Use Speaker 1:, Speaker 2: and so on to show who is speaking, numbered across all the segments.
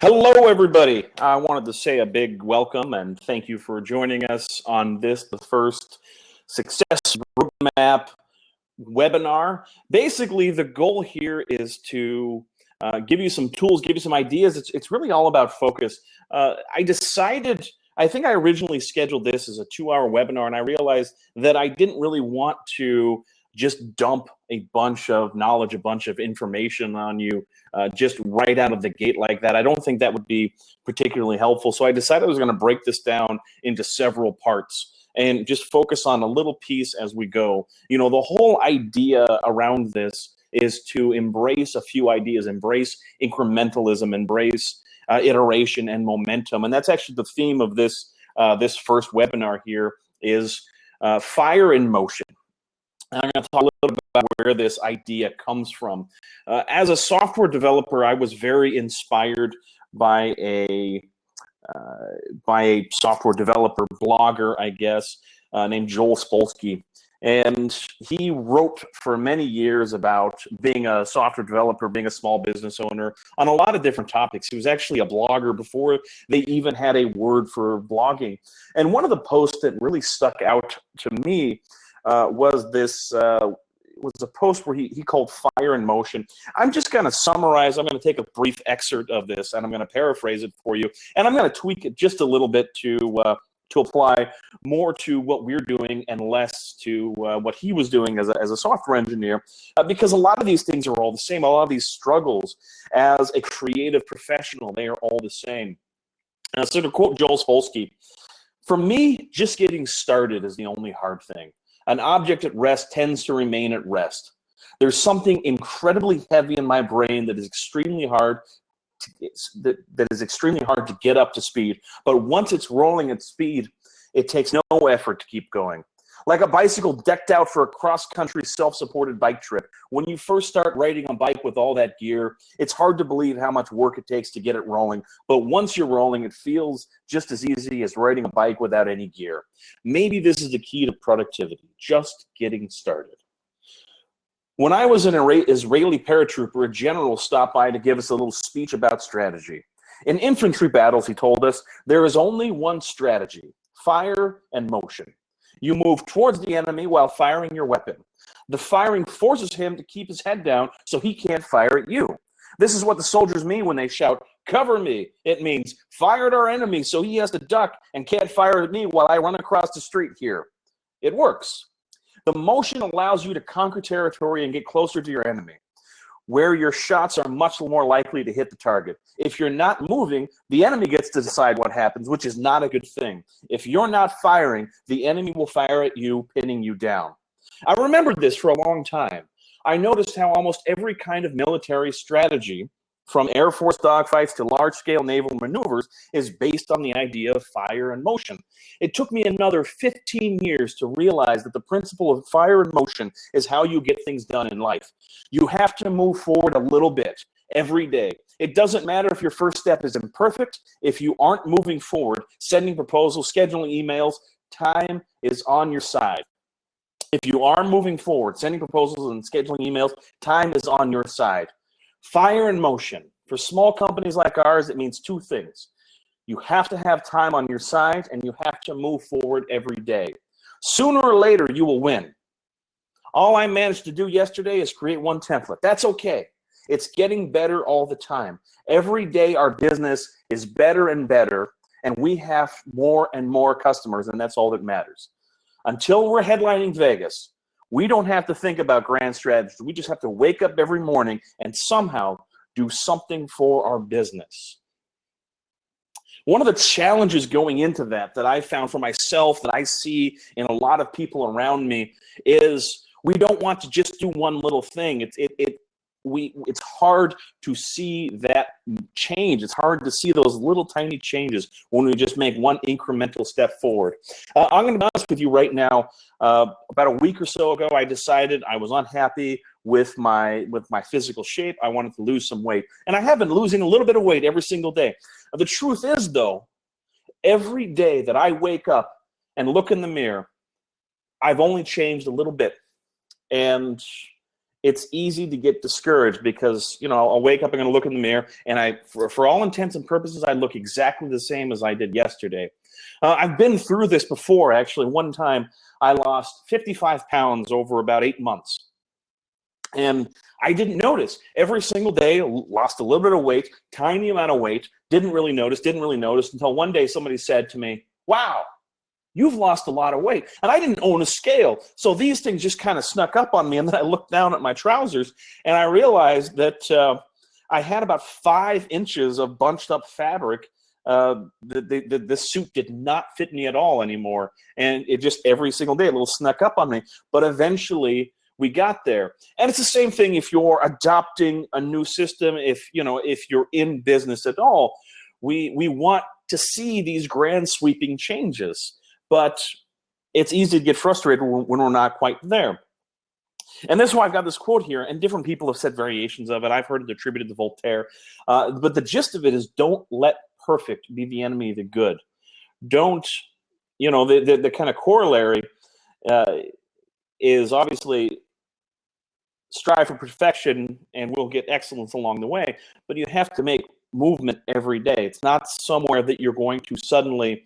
Speaker 1: Hello, everybody. I wanted to say a big welcome and thank you for joining us on the first Success Roadmap webinar. Basically, the goal here is to give you some tools, give you some ideas. It's really all about focus. I think I originally scheduled this as a 2-hour webinar, and I realized that I didn't really want to just dump a bunch of knowledge, a bunch of information on you just right out of the gate like that. I don't think that would be particularly helpful. So I decided I was going to break this down into several parts and just focus on a little piece as we go. You know, the whole idea around this is to embrace a few ideas, embrace incrementalism, embrace iteration and momentum. And that's actually the theme of this first webinar here is fire in motion. I'm going to talk a little bit about where this idea comes from. As a software developer, I was very inspired by a software developer blogger, I guess, named Joel Spolsky. And he wrote for many years about being a software developer, being a small business owner on a lot of different topics. He was actually a blogger before they even had a word for blogging. And one of the posts that really stuck out to me was a post where he called Fire in Motion. I'm just going to summarize. I'm going to take a brief excerpt of this, and I'm going to paraphrase it for you. And I'm going to tweak it just a little bit to apply more to what we're doing and less to what he was doing as a software engineer, because a lot of these things are all the same. A lot of these struggles as a creative professional, they are all the same. So to quote Joel Spolsky, "For me, just getting started is the only hard thing. An object at rest tends to remain at rest. There's something incredibly heavy in my brain that is extremely hard to get up to speed. But once it's rolling at speed, it takes no effort to keep going. Like a bicycle decked out for a cross-country self-supported bike trip. When you first start riding a bike with all that gear, it's hard to believe how much work it takes to get it rolling. But once you're rolling, it feels just as easy as riding a bike without any gear. Maybe this is the key to productivity, just getting started." When I was an Israeli paratrooper, a general stopped by to give us a little speech about strategy. "In infantry battles," he told us, "there is only one strategy: fire and motion. You move towards the enemy while firing your weapon. The firing forces him to keep his head down so he can't fire at you. This is what the soldiers mean when they shout, 'Cover me.' It means fire at our enemy so he has to duck and can't fire at me while I run across the street here." It works. The motion allows you to conquer territory and get closer to your enemy, where your shots are much more likely to hit the target. If you're not moving, the enemy gets to decide what happens, which is not a good thing. If you're not firing, the enemy will fire at you, pinning you down. I remembered this for a long time. I noticed how almost every kind of military strategy, from Air Force dogfights to large-scale naval maneuvers, is based on the idea of fire and motion. It took me another 15 years to realize that the principle of fire and motion is how you get things done in life. You have to move forward a little bit every day. It doesn't matter if your first step is imperfect. If you aren't moving forward, sending proposals, scheduling emails, time is on your side. If you are moving forward, sending proposals and scheduling emails, time is on your side. Fire and motion. For small companies like ours, it means two things. You have to have time on your side, and you have to move forward every day. Sooner or later, you will win. All I managed to do yesterday is create one template. That's okay. It's getting better all the time. Every day, our business is better and better, and we have more and more customers, and that's all that matters. Until we're headlining Vegas, we don't have to think about grand strategies. We just have to wake up every morning and somehow do something for our business. One of the challenges going into that I found for myself, that I see in a lot of people around me, is we don't want to just do one little thing. It's hard to see that change. It's hard to see those little tiny changes when we just make one incremental step forward. I'm going to be honest with you right now. About a week or so ago, I decided I was unhappy with my physical shape. I wanted to lose some weight, and I have been losing a little bit of weight every single day. The truth is, though, every day that I wake up and look in the mirror, I've only changed a little bit, and it's easy to get discouraged because, I'll wake up, I'm going to look in the mirror, and for all intents and purposes, I look exactly the same as I did yesterday. I've been through this before, actually. One time, I lost 55 pounds over about 8 months. And I didn't notice. Every single day, lost a little bit of weight, tiny amount of weight, didn't really notice until one day somebody said to me, "Wow, you've lost a lot of weight." And I didn't own a scale. So these things just kind of snuck up on me. And then I looked down at my trousers and I realized that I had about 5 inches of bunched up fabric. The suit did not fit me at all anymore. And it just every single day, a little snuck up on me. But eventually we got there. And it's the same thing if you're adopting a new system, if you're in business at all. We want to see these grand sweeping changes. But it's easy to get frustrated when we're not quite there. And that's why I've got this quote here, and different people have said variations of it. I've heard it attributed to Voltaire. But the gist of it is, don't let perfect be the enemy of the good. Don't, the kind of corollary is obviously strive for perfection and we'll get excellence along the way. But you have to make movement every day. It's not somewhere that you're going to suddenly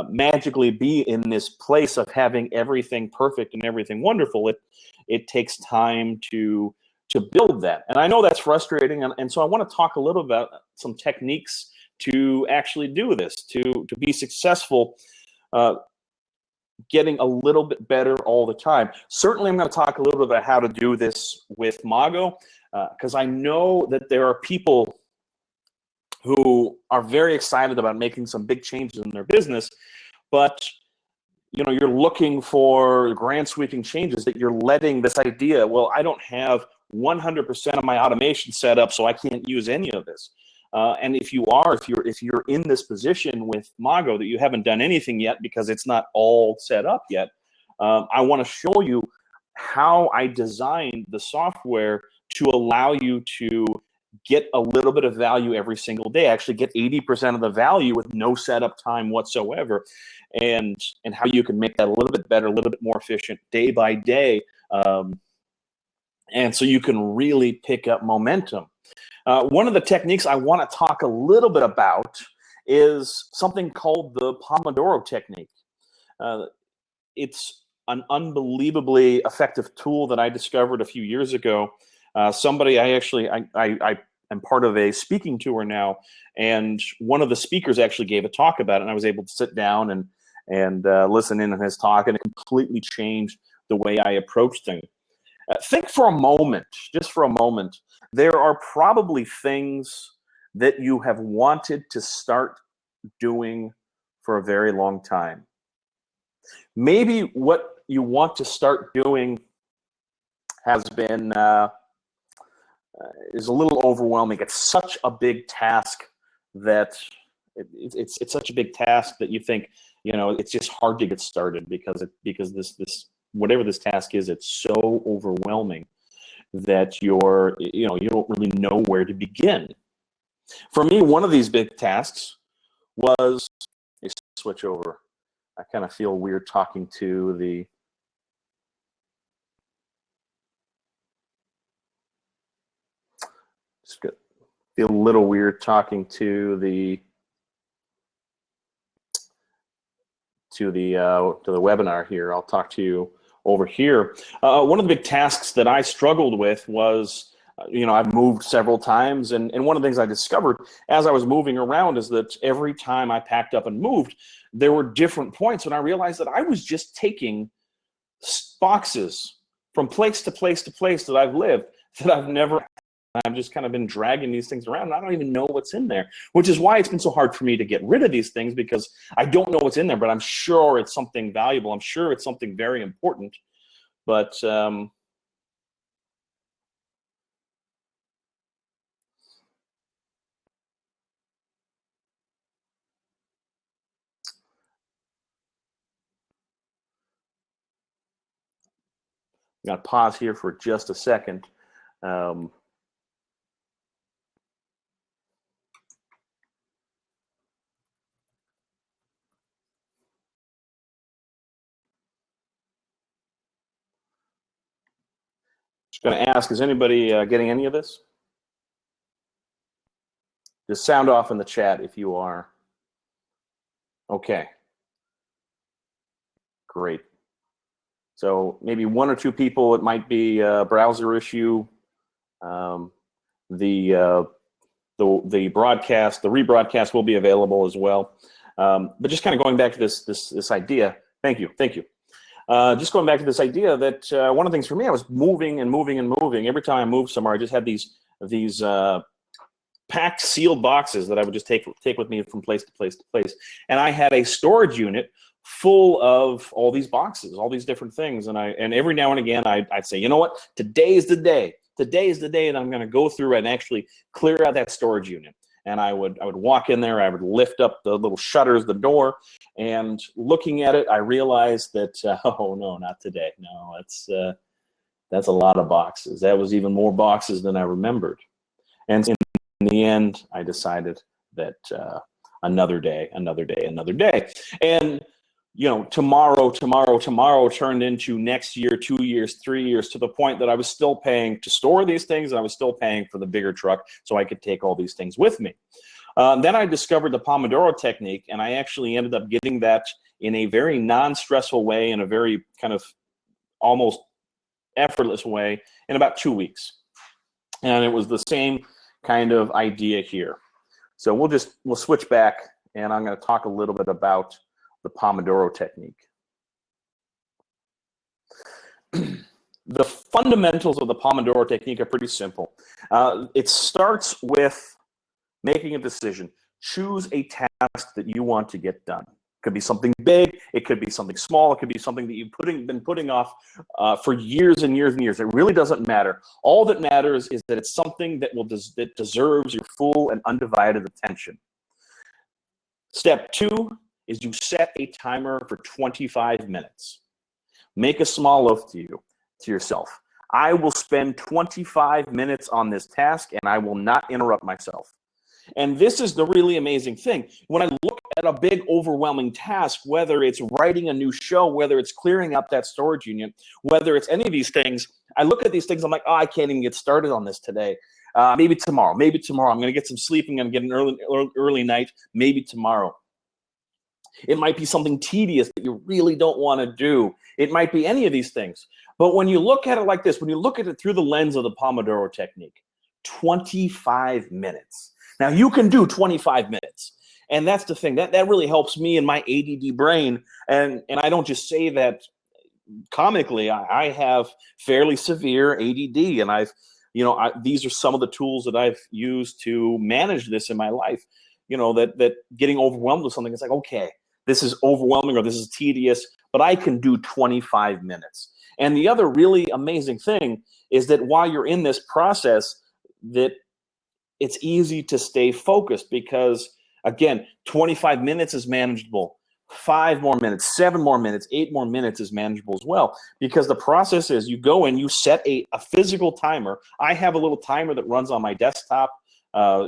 Speaker 1: magically be in this place of having everything perfect and everything wonderful. It takes time to build that. And I know that's frustrating. And so I want to talk a little about some techniques to actually do this, to be successful, getting a little bit better all the time. Certainly, I'm going to talk a little bit about how to do this with Mago, because I know that there are people who are very excited about making some big changes in their business, but you're looking for grand sweeping changes, that you're letting this idea, well, I don't have 100% of my automation set up, so I can't use any of this. And if you're in this position with Mago that you haven't done anything yet because it's not all set up yet, I want to show you how I designed the software to allow you to get a little bit of value every single day, actually get 80% of the value with no setup time whatsoever, and how you can make that a little bit better, a little bit more efficient day by day, and so you can really pick up momentum. One of the techniques I want to talk a little bit about is something called the Pomodoro technique. It's an unbelievably effective tool that I discovered a few years ago. Somebody I am part of a speaking tour now, and one of the speakers actually gave a talk about it, and I was able to sit down and listen in on his talk, and it completely changed the way I approach things. Think for a moment, just for a moment, there are probably things that you have wanted to start doing for a very long time. Maybe what you want to start doing has been is a little overwhelming. It's such a big task that it's such a big task that you think it's just hard to get started because this whatever this task is, it's so overwhelming that you don't really know where to begin. For me, one of these big tasks was switch over. I kind of feel weird talking to the feel a little weird talking to the webinar here. I'll talk to you over here. One of the big tasks that I struggled with was, I've moved several times, and one of the things I discovered as I was moving around is that every time I packed up and moved, there were different points when I realized that I was just taking boxes from place to place to place that I've lived that I've just kind of been dragging these things around, and I don't even know what's in there, which is why it's been so hard for me to get rid of these things, because I don't know what's in there, but I'm sure it's something valuable. I'm sure it's something very important, but I'm going to pause here for just a second. Just going to ask, is anybody getting any of this? Just sound off in the chat if you are. Okay. Great. So maybe one or two people, it might be a browser issue. The broadcast, the rebroadcast will be available as well. But just kind of going back to this idea. Thank you. Just going back to this idea that one of the things for me, I was moving and moving and moving. Every time I moved somewhere, I just had these packed, sealed boxes that I would just take with me from place to place to place. And I had a storage unit full of all these boxes, all these different things. And every now and again, I'd say, you know what? Today is the day. Today is the day that I'm going to go through and actually clear out that storage unit. And I would walk in there, I would lift up the little shutters, the door, and looking at it, I realized that, oh no, not today. No, that's a lot of boxes. That was even more boxes than I remembered. And in the end, I decided that another day. And you know, tomorrow turned into next year, 2 years, 3 years, to the point that I was still paying to store these things, and I was still paying for the bigger truck so I could take all these things with me. Then I discovered the Pomodoro technique, and I actually ended up getting that in a very non-stressful way, in a very kind of almost effortless way, in about 2 weeks. And it was the same kind of idea here. So we'll switch back, and I'm going to talk a little bit about the Pomodoro technique. The fundamentals of the Pomodoro technique are pretty simple. It starts with making a decision. Choose a task that you want to get done. It could be something big, it could be something small, it could be something that you've been putting off for years and years and years. It really doesn't matter. All that matters is that it's something that deserves your full and undivided attention. Step 2 is you set a timer for 25 minutes. Make a small oath to yourself. I will spend 25 minutes on this task, and I will not interrupt myself. And this is the really amazing thing. When I look at a big, overwhelming task, whether it's writing a new show, whether it's clearing up that storage unit, whether it's any of these things, I look at these things, I'm like, oh, I can't even get started on this today. Maybe tomorrow. I'm going to get some sleep. I'm going to get an early night. Maybe tomorrow. It might be something tedious that you really don't want to do. It might be any of these things. But when you look at it like this, when you look at it through the lens of the Pomodoro technique, 25 minutes. Now, you can do 25 minutes. And that's the thing. That really helps me in my ADD brain. And I don't just say that comically. I have fairly severe ADD. And these are some of the tools that I've used to manage this in my life. You know, that getting overwhelmed with something, it's like, okay, this is overwhelming or this is tedious, but I can do 25 minutes. And the other really amazing thing is that while you're in this process, that it's easy to stay focused because, again, 25 minutes is manageable. 5 more minutes, 7 more minutes, 8 more minutes is manageable as well, because the process is you go in, you set a physical timer. I have a little timer that runs on my desktop.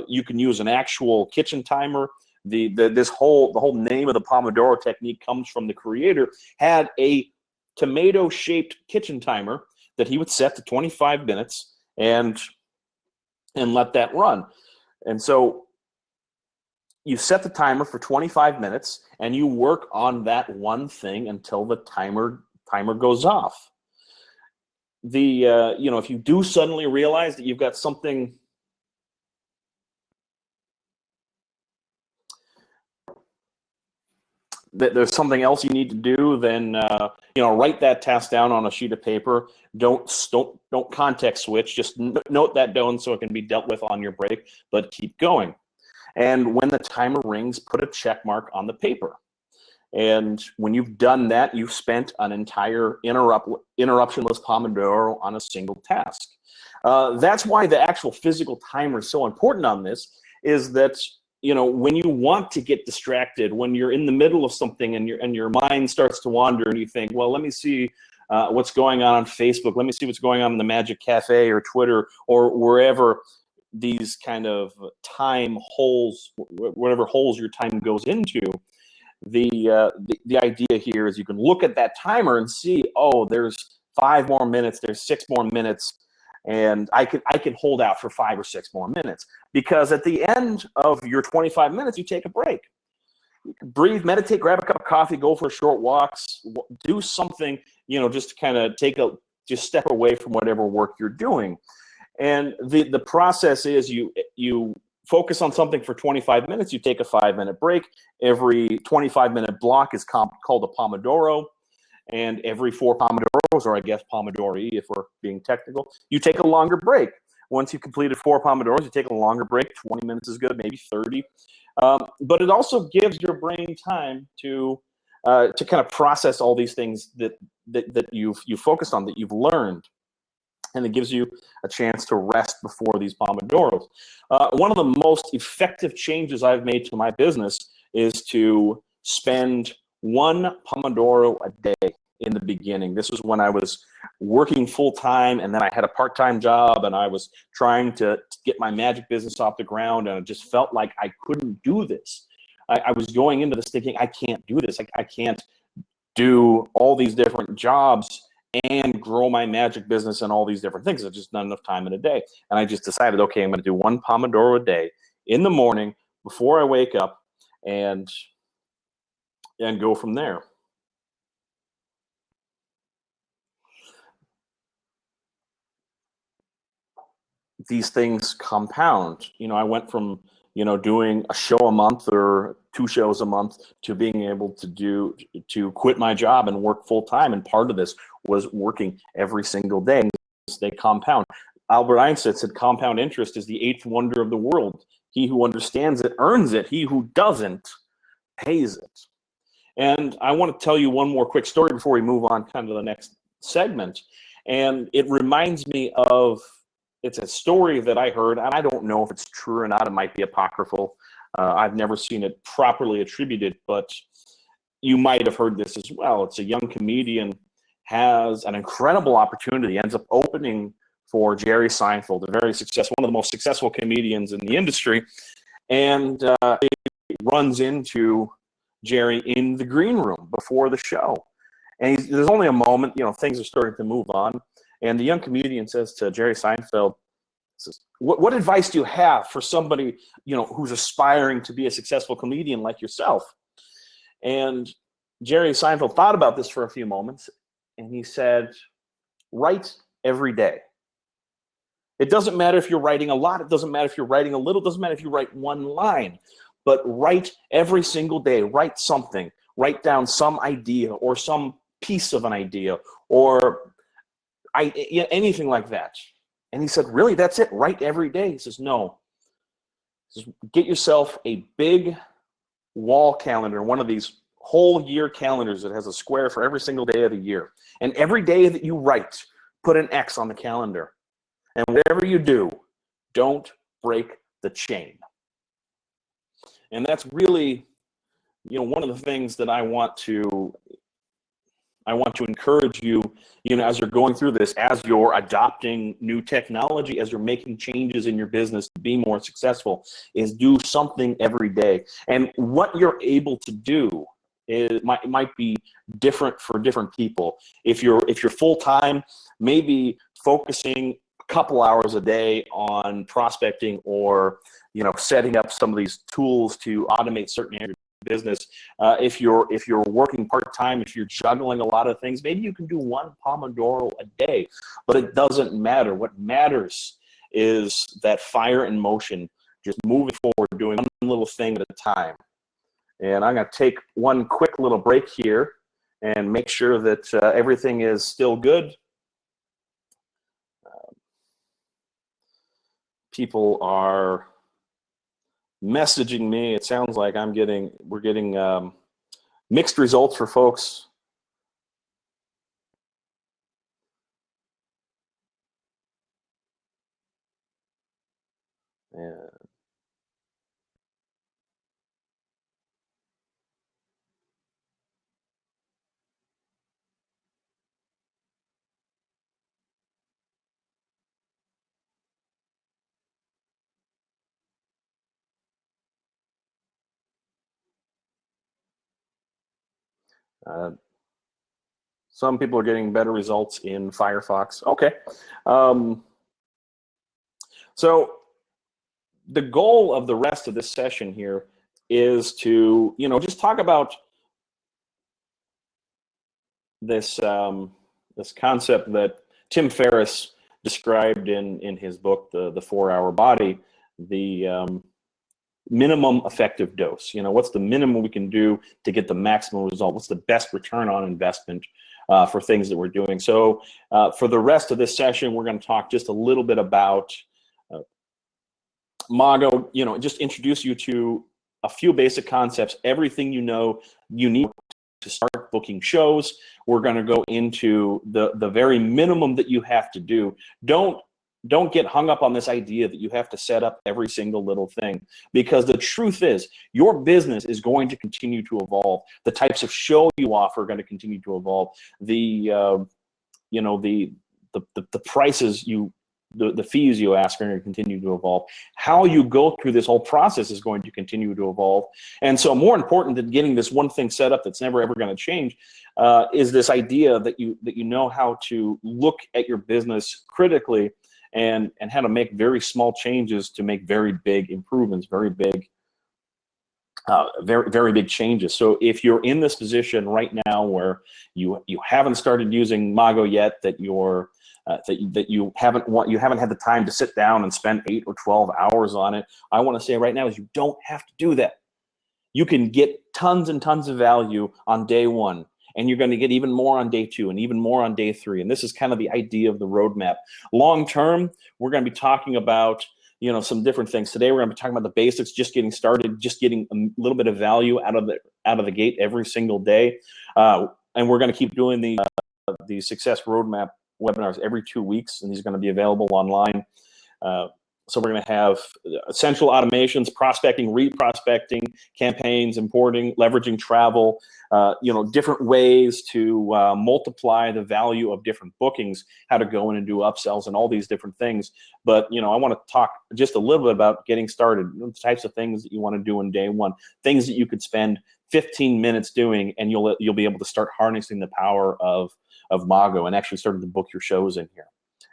Speaker 1: You can use an actual kitchen timer. The whole name of the Pomodoro technique comes from the creator. Had a tomato-shaped kitchen timer that he would set to 25 minutes and let that run. And so you set the timer for 25 minutes and you work on that one thing until the timer goes off. If you do suddenly realize that you've got something that there's something else you need to do, then write that task down on a sheet of paper. Don't context switch. Just note that down so it can be dealt with on your break, but keep going. And when the timer rings, put a check mark on the paper. And when you've done that, you've spent an entire interruptionless Pomodoro on a single task. That's why the actual physical timer is so important on this, is that when you want to get distracted, when you're in the middle of something and your mind starts to wander and you think, well, let me see what's going on Facebook. Let me see what's going on in the Magic Cafe or Twitter or wherever these kind of time holes, whatever holes your time goes into. The idea here is you can look at that timer and see, oh, there's 5 more minutes, there's 6 more minutes. and I can hold out for 5 or 6 more minutes, because at the end of your 25 minutes, you take a break. You can breathe, meditate, grab a cup of coffee, go for short walks, do something, just to kind of just step away from whatever work you're doing. And the process is you focus on something for 25 minutes, you take a 5-minute break. Every 25-minute block is called a Pomodoro. And every 4 Pomodoros, or I guess Pomodori if we're being technical, you take a longer break. Once you've completed 4 Pomodoros, you take a longer break. 20 minutes is good, maybe 30. But it also gives your brain time to kind of process all these things that you've focused on, that you've learned. And it gives you a chance to rest before these Pomodoros. One of the most effective changes I've made to my business is to spend 1 Pomodoro a day in the beginning. This was when I was working full-time, and then I had a part-time job, and I was trying to get my magic business off the ground, and it just felt like I couldn't do this. I was going into this thinking, I can't do this. I can't do all these different jobs and grow my magic business and all these different things. There's just not enough time in a day. And I just decided, okay, I'm going to do 1 Pomodoro a day in the morning before I wake up, and go from there. These things compound. I went from, doing a show a month or 2 shows a month to being able to quit my job and work full time. And part of this was working every single day. They compound. Albert Einstein said compound interest is the 8th wonder of the world. He who understands it earns it. He who doesn't pays it. And I want to tell you one more quick story before we move on kind of to the next segment. And it reminds me of, it's a story that I heard, and I don't know if it's true or not. It might be apocryphal. I've never seen it properly attributed, but you might have heard this as well. It's a young comedian has an incredible opportunity, ends up opening for Jerry Seinfeld, a very successful, one of the most successful comedians in the industry, and he runs into Jerry in the green room before the show. And there's only a moment, things are starting to move on. And the young comedian says to Jerry Seinfeld, says, what advice do you have for somebody, who's aspiring to be a successful comedian like yourself? And Jerry Seinfeld thought about this for a few moments, and he said, write every day. It doesn't matter if you're writing a lot. It doesn't matter if you're writing a little. It doesn't matter if you write 1 line. But write every single day. Write something. Write down some idea or some piece of an idea or anything like that. And he said, really, that's it? Write every day? He says, no. He says, get yourself a big wall calendar, one of these whole year calendars that has a square for every single day of the year. And every day that you write, put an X on the calendar. And whatever you do, don't break the chain. And that's really, one of the things that I want to encourage you, as you're going through this, as you're adopting new technology, as you're making changes in your business to be more successful, is do something every day. And what you're able to do might be different for different people. If you're full-time, maybe focusing a couple hours a day on prospecting or setting up some of these tools to automate certain areas of business. If you're working part-time, if you're juggling a lot of things, maybe you can do 1 Pomodoro a day, but it doesn't matter. What matters is that fire in motion, just moving forward, doing one little thing at a time. And I'm going to take one quick little break here and make sure that everything is still good. People are messaging me. It sounds like we're getting mixed results for folks. Yeah. Some people are getting better results in Firefox. Okay. So the goal of the rest of this session here is to, just talk about this this concept that Tim Ferriss described in his book, The 4-Hour Body, the minimum effective dose. What's the minimum we can do to get the maximum result? What's the best return on investment for things that we're doing? So for the rest of this session, we're going to talk just a little bit about Mago, just introduce you to a few basic concepts, everything you need to start booking shows. We're going to go into the very minimum that you have to do. Don't get hung up on this idea that you have to set up every single little thing, because the truth is your business is going to continue to evolve. The types of show you offer are going to continue to evolve. The prices the fees you ask are going to continue to evolve. How you go through this whole process is going to continue to evolve. And so more important than getting this one thing set up that's never ever going to change is this idea that you know how to look at your business critically and how to make very small changes to make very big improvements, very big changes. So if you're in this position right now where you haven't started using Mago yet, that you're that you haven't had the time to sit down and spend 8 or 12 hours on it, I want to say right now is you don't have to do that. You can get tons and tons of value on day 1, and you're going to get even more on day 2 and even more on day 3. And this is kind of the idea of the roadmap. Long term, we're going to be talking about some different things. Today we're going to be talking about the basics, just getting started, just getting a little bit of value out of the gate every single day. And we're going to keep doing the Success Roadmap webinars every 2 weeks, and these are going to be available online. So we're going to have essential automations, prospecting, reprospecting, campaigns, importing, leveraging travel, different ways to multiply the value of different bookings, how to go in and do upsells and all these different things. But, I want to talk just a little bit about getting started, the types of things that you want to do in day 1, things that you could spend 15 minutes doing, and you'll be able to start harnessing the power of Mago and actually starting to book your shows in here.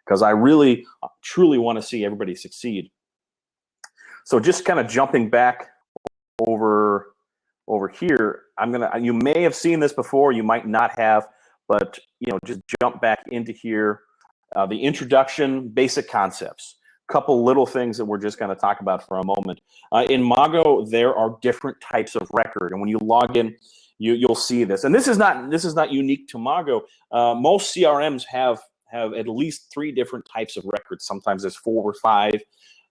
Speaker 1: Because I really, truly want to see everybody succeed. So just kind of jumping back over here, you may have seen this before, you might not have, but just jump back into here. The introduction, basic concepts. Couple little things that we're just going to talk about for a moment. In Mago, there are different types of record, and when you log in, you'll see this. And this is not unique to Mago. Most CRMs have at least 3 different types of records. Sometimes there's 4 or 5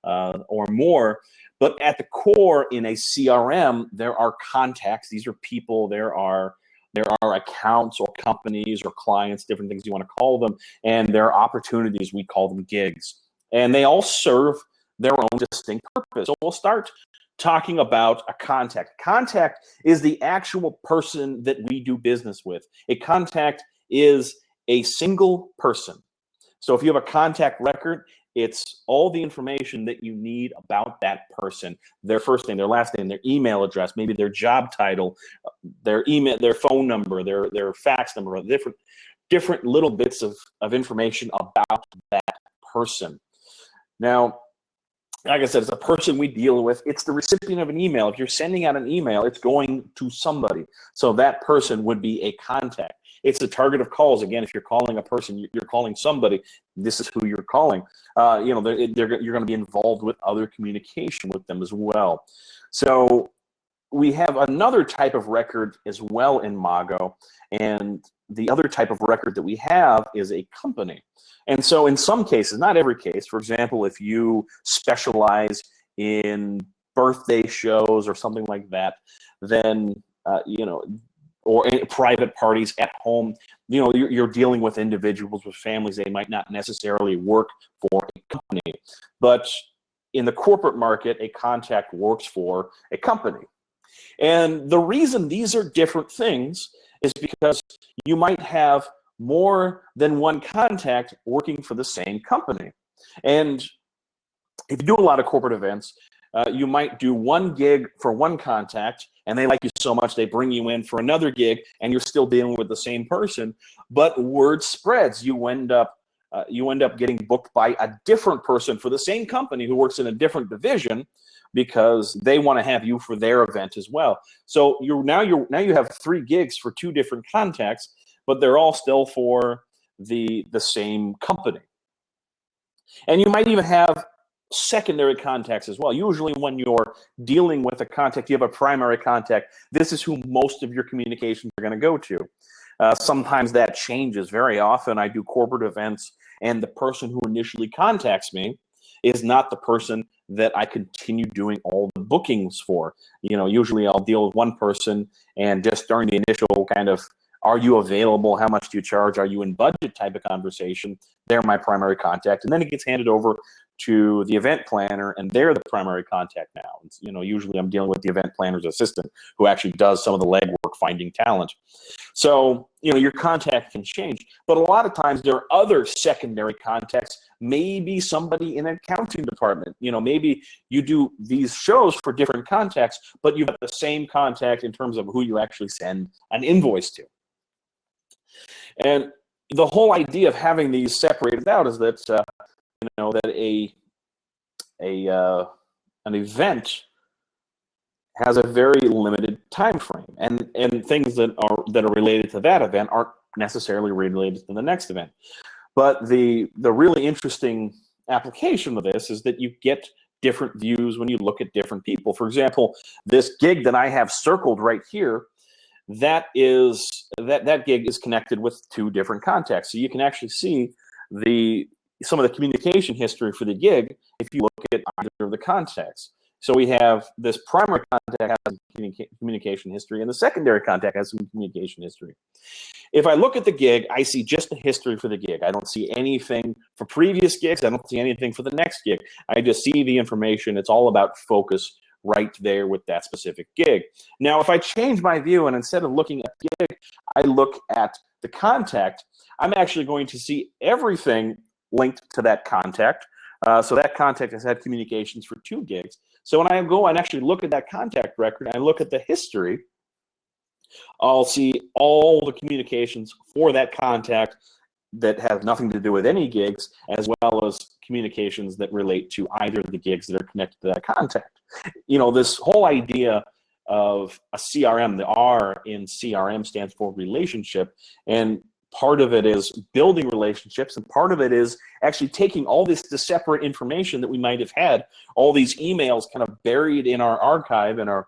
Speaker 1: or more. But at the core in a CRM, there are contacts. These are people. There are accounts or companies or clients, different things you want to call them. And there are opportunities. We call them gigs. And they all serve their own distinct purpose. So we'll start talking about a contact. Contact is the actual person that we do business with. A contact is a single person. So if you have a contact record, it's all the information that you need about that person: their first name, their last name, their email address, maybe their job title, their email, their phone number, their fax number, different little bits of information about that person. Now, like I said, it's a person we deal with. It's the recipient of an email. If you're sending out an email, it's going to somebody. So that person would be a contact. It's the target of calls. Again, if you're calling a person, you're calling somebody. This is who you're calling. You're going to be involved with other communication with them as well. So we have another type of record as well in Mago, and the other type of record that we have is a company. And so in some cases, not every case, for example, if you specialize in birthday shows or something like that, then, or private parties at home, you're dealing with individuals, with families. They might not necessarily work for a company. But in the corporate market, a contact works for a company. And the reason these are different things is because you might have more than one contact working for the same company. And if you do a lot of corporate events, you might do one gig for one contact, and they like you so much they bring you in for another gig, and you're still dealing with the same person. But word spreads. You end up you end up getting booked by a different person for the same company who works in a different division because they want to have you for their event as well. So now you have 3 gigs for 2 different contacts, but they're all still for the same company. And you might even have secondary contacts as well. Usually when you're dealing with a contact, you have a primary contact. This is who most of your communications are going to go to. Sometimes that changes. Very often I do corporate events, and the person who initially contacts me is not the person that I continue doing all the bookings for. Usually I'll deal with one person, and just during the initial kind of, are you available? How much do you charge? Are you in budget type of conversation? They're my primary contact. And then it gets handed over to the event planner, and they're the primary contact now. Usually I'm dealing with the event planner's assistant who actually does some of the legwork finding talent. So, your contact can change. But a lot of times there are other secondary contacts, maybe somebody in an accounting department. Maybe you do these shows for different contacts, but you've got the same contact in terms of who you actually send an invoice to. And the whole idea of having these separated out is that that an event has a very limited time frame, and things that are related to that event aren't necessarily related to the next event. But the really interesting application of this is that you get different views when you look at different people. For example, this gig that I have circled right here, that gig is connected with 2 different contacts. So you can actually see some of the communication history for the gig if you look at either of the contacts. So we have this primary contact has some communication history, and the secondary contact has some communication history. If I look at the gig, I see just the history for the gig. I don't see anything for previous gigs. I don't see anything for the next gig. I just see the information. It's all about focus right there with that specific gig. Now, if I change my view and instead of looking at the gig, I look at the contact, I'm actually going to see everything linked to that contact. So that contact has had communications for 2 gigs. So when I go and actually look at that contact record, and I look at the history, I'll see all the communications for that contact that have nothing to do with any gigs, as well as communications that relate to either of the gigs that are connected to that contact. This whole idea of a CRM, the R in CRM stands for relationship, and part of it is building relationships, and part of it is actually taking all this separate information that we might have had, all these emails kind of buried in our archive, in our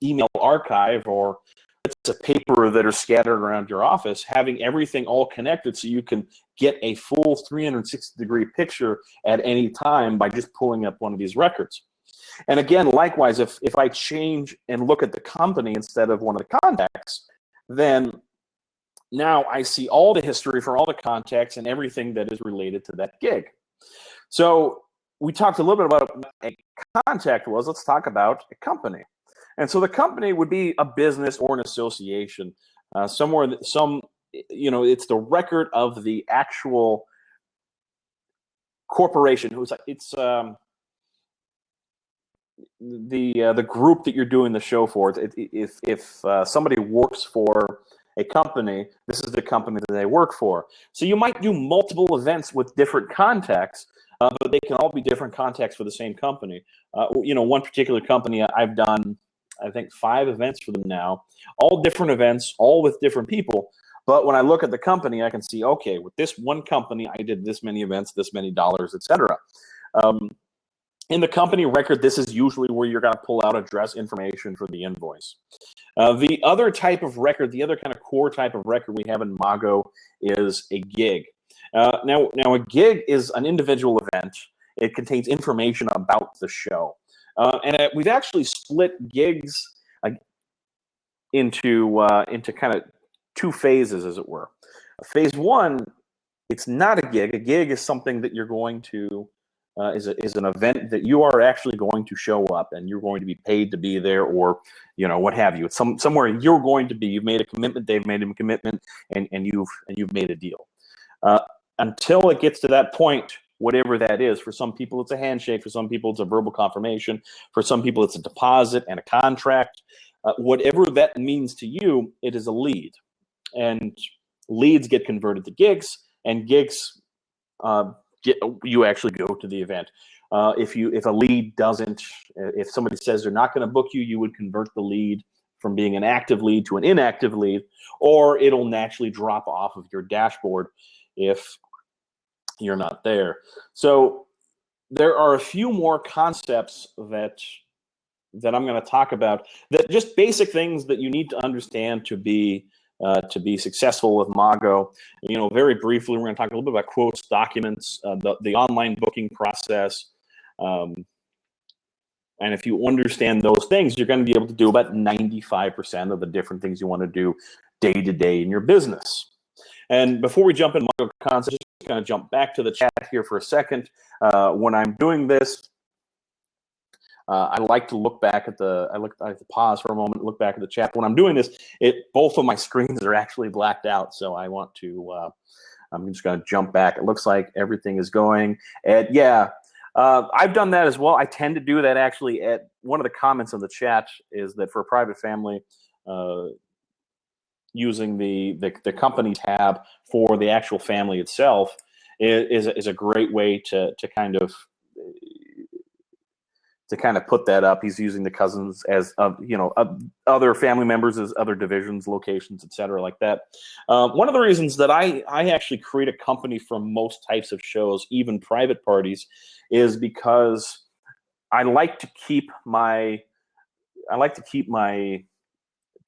Speaker 1: email archive, or it's a paper that are scattered around your office, having everything all connected so you can get a full 360-degree picture at any time by just pulling up one of these records. And again, likewise, if I change and look at the company instead of one of the contacts, then now I see all the history for all the contacts and everything that is related to that gig. So we talked a little bit about what a contact was. Let's talk about a company. And so the company would be a business or an association, it's the record of the actual corporation. It's the group that you're doing the show for. If somebody works for a company, this is the company that they work for. So you might do multiple events with different contacts, but they can all be different contacts for the same company. One particular company, I've done, I think, 5 events for them now, all different events, all with different people. But when I look at the company, I can see, okay, with this one company, I did this many events, this many dollars, etc. In the company record, this is usually where you're going to pull out address information for the invoice. The other type of record, the other kind of core type of record we have in Mago is a gig. Now a gig is an individual event. It contains information about the show. We've actually split gigs into kind of 2 phases, as it were. Phase 1, it's not a gig. A gig is something that you're going to is an event that you are actually going to show up, and you're going to be paid to be there, or what have you. It's somewhere you're going to be. You've made a commitment. They've made a commitment, and you've made a deal. Until it gets to that point, whatever that is. For some people, it's a handshake. For some people, it's a verbal confirmation. For some people, it's a deposit and a contract. Whatever that means to you, it is a lead. And leads get converted to gigs. and gigs, you actually go to the event. If a lead doesn't, if somebody says they're not going to book you, you would convert the lead from being an active lead to an inactive lead, or it'll naturally drop off of your dashboard if you're not there. So there are a few more concepts that I'm going to talk about, that just basic things that you need to understand to be successful with Mago. You know, very briefly, we're going to talk a little bit about quotes, documents, the online booking process. And if you understand those things, you're going to be able to do about 95% of the different things you want to do day to day in your business. And before we jump in Mago concepts, just going to jump back to the chat here for a second. When I'm doing this, I like to look back at I like to pause for a moment, look back at the chat. When I'm doing this, both of my screens are actually blacked out, so I want to. I'm just going to jump back. It looks like everything is going. And yeah, I've done that as well. I tend to do that actually. At one of the comments in the chat is that for a private family, using the company tab for the actual family itself is a great way to kind of put that up. He's using the cousins as other family members as other divisions, locations, etc., like that. One of the reasons that I actually create a company for most types of shows, even private parties, is because I like to keep my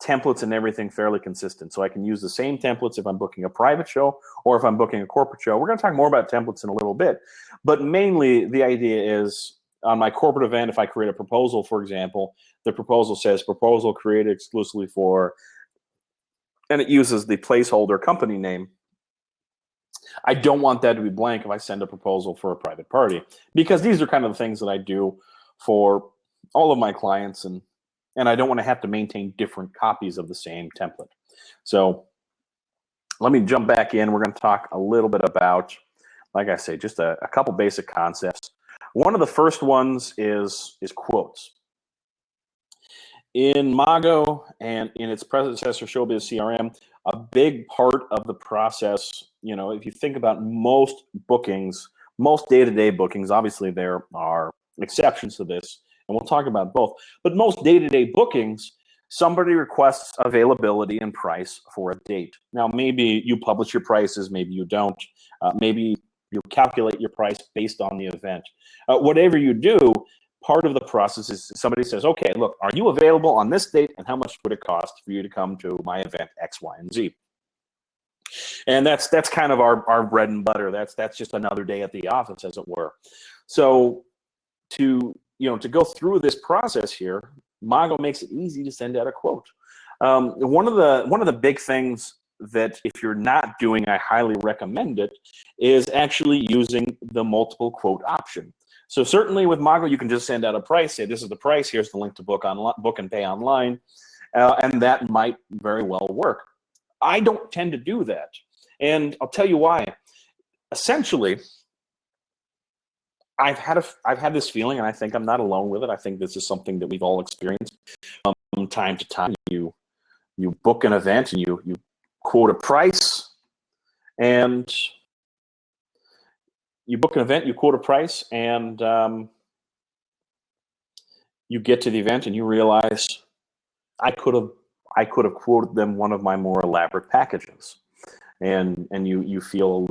Speaker 1: templates and everything fairly consistent. So I can use the same templates if I'm booking a private show or if I'm booking a corporate show. We're going to talk more about templates in a little bit, but mainly the idea is, on my corporate event, if I create a proposal, for example, the proposal says proposal created exclusively for, and it uses the placeholder company name. I don't want that to be blank if I send a proposal for a private party, because these are kind of the things that I do for all of my clients, and I don't want to have to maintain different copies of the same template. So let me jump back in. We're going to talk a little bit about, like I say, just a couple basic concepts. One of the first ones is quotes. In Mago and in its predecessor, Showbiz CRM, a big part of the process, if you think about most bookings, most day-to-day bookings, obviously there are exceptions to this, and we'll talk about both, but most day-to-day bookings, somebody requests availability and price for a date. Now, maybe you publish your prices, maybe you don't, maybe you calculate your price based on the event. Whatever you do, part of the process is somebody says, okay, look, are you available on this date, and how much would it cost for you to come to my event X, Y, and Z? And that's kind of our bread and butter. That's just another day at the office, as it were. So to go through this process here, Mago makes it easy to send out a quote. One of the big things that if you're not doing, I highly recommend it, is actually using the multiple quote option. So certainly with Mago, you can just send out a price, say this is the price, here's the link to book and pay online, and that might very well work. I don't tend to do that, and I'll tell you why. Essentially, I've had this feeling, and I think I'm not alone with it. I think this is something that we've all experienced from time to time. You book an event and you quote a price, and you book an event, you quote a price, and you get to the event and you realize I could have quoted them one of my more elaborate packages, and you feel a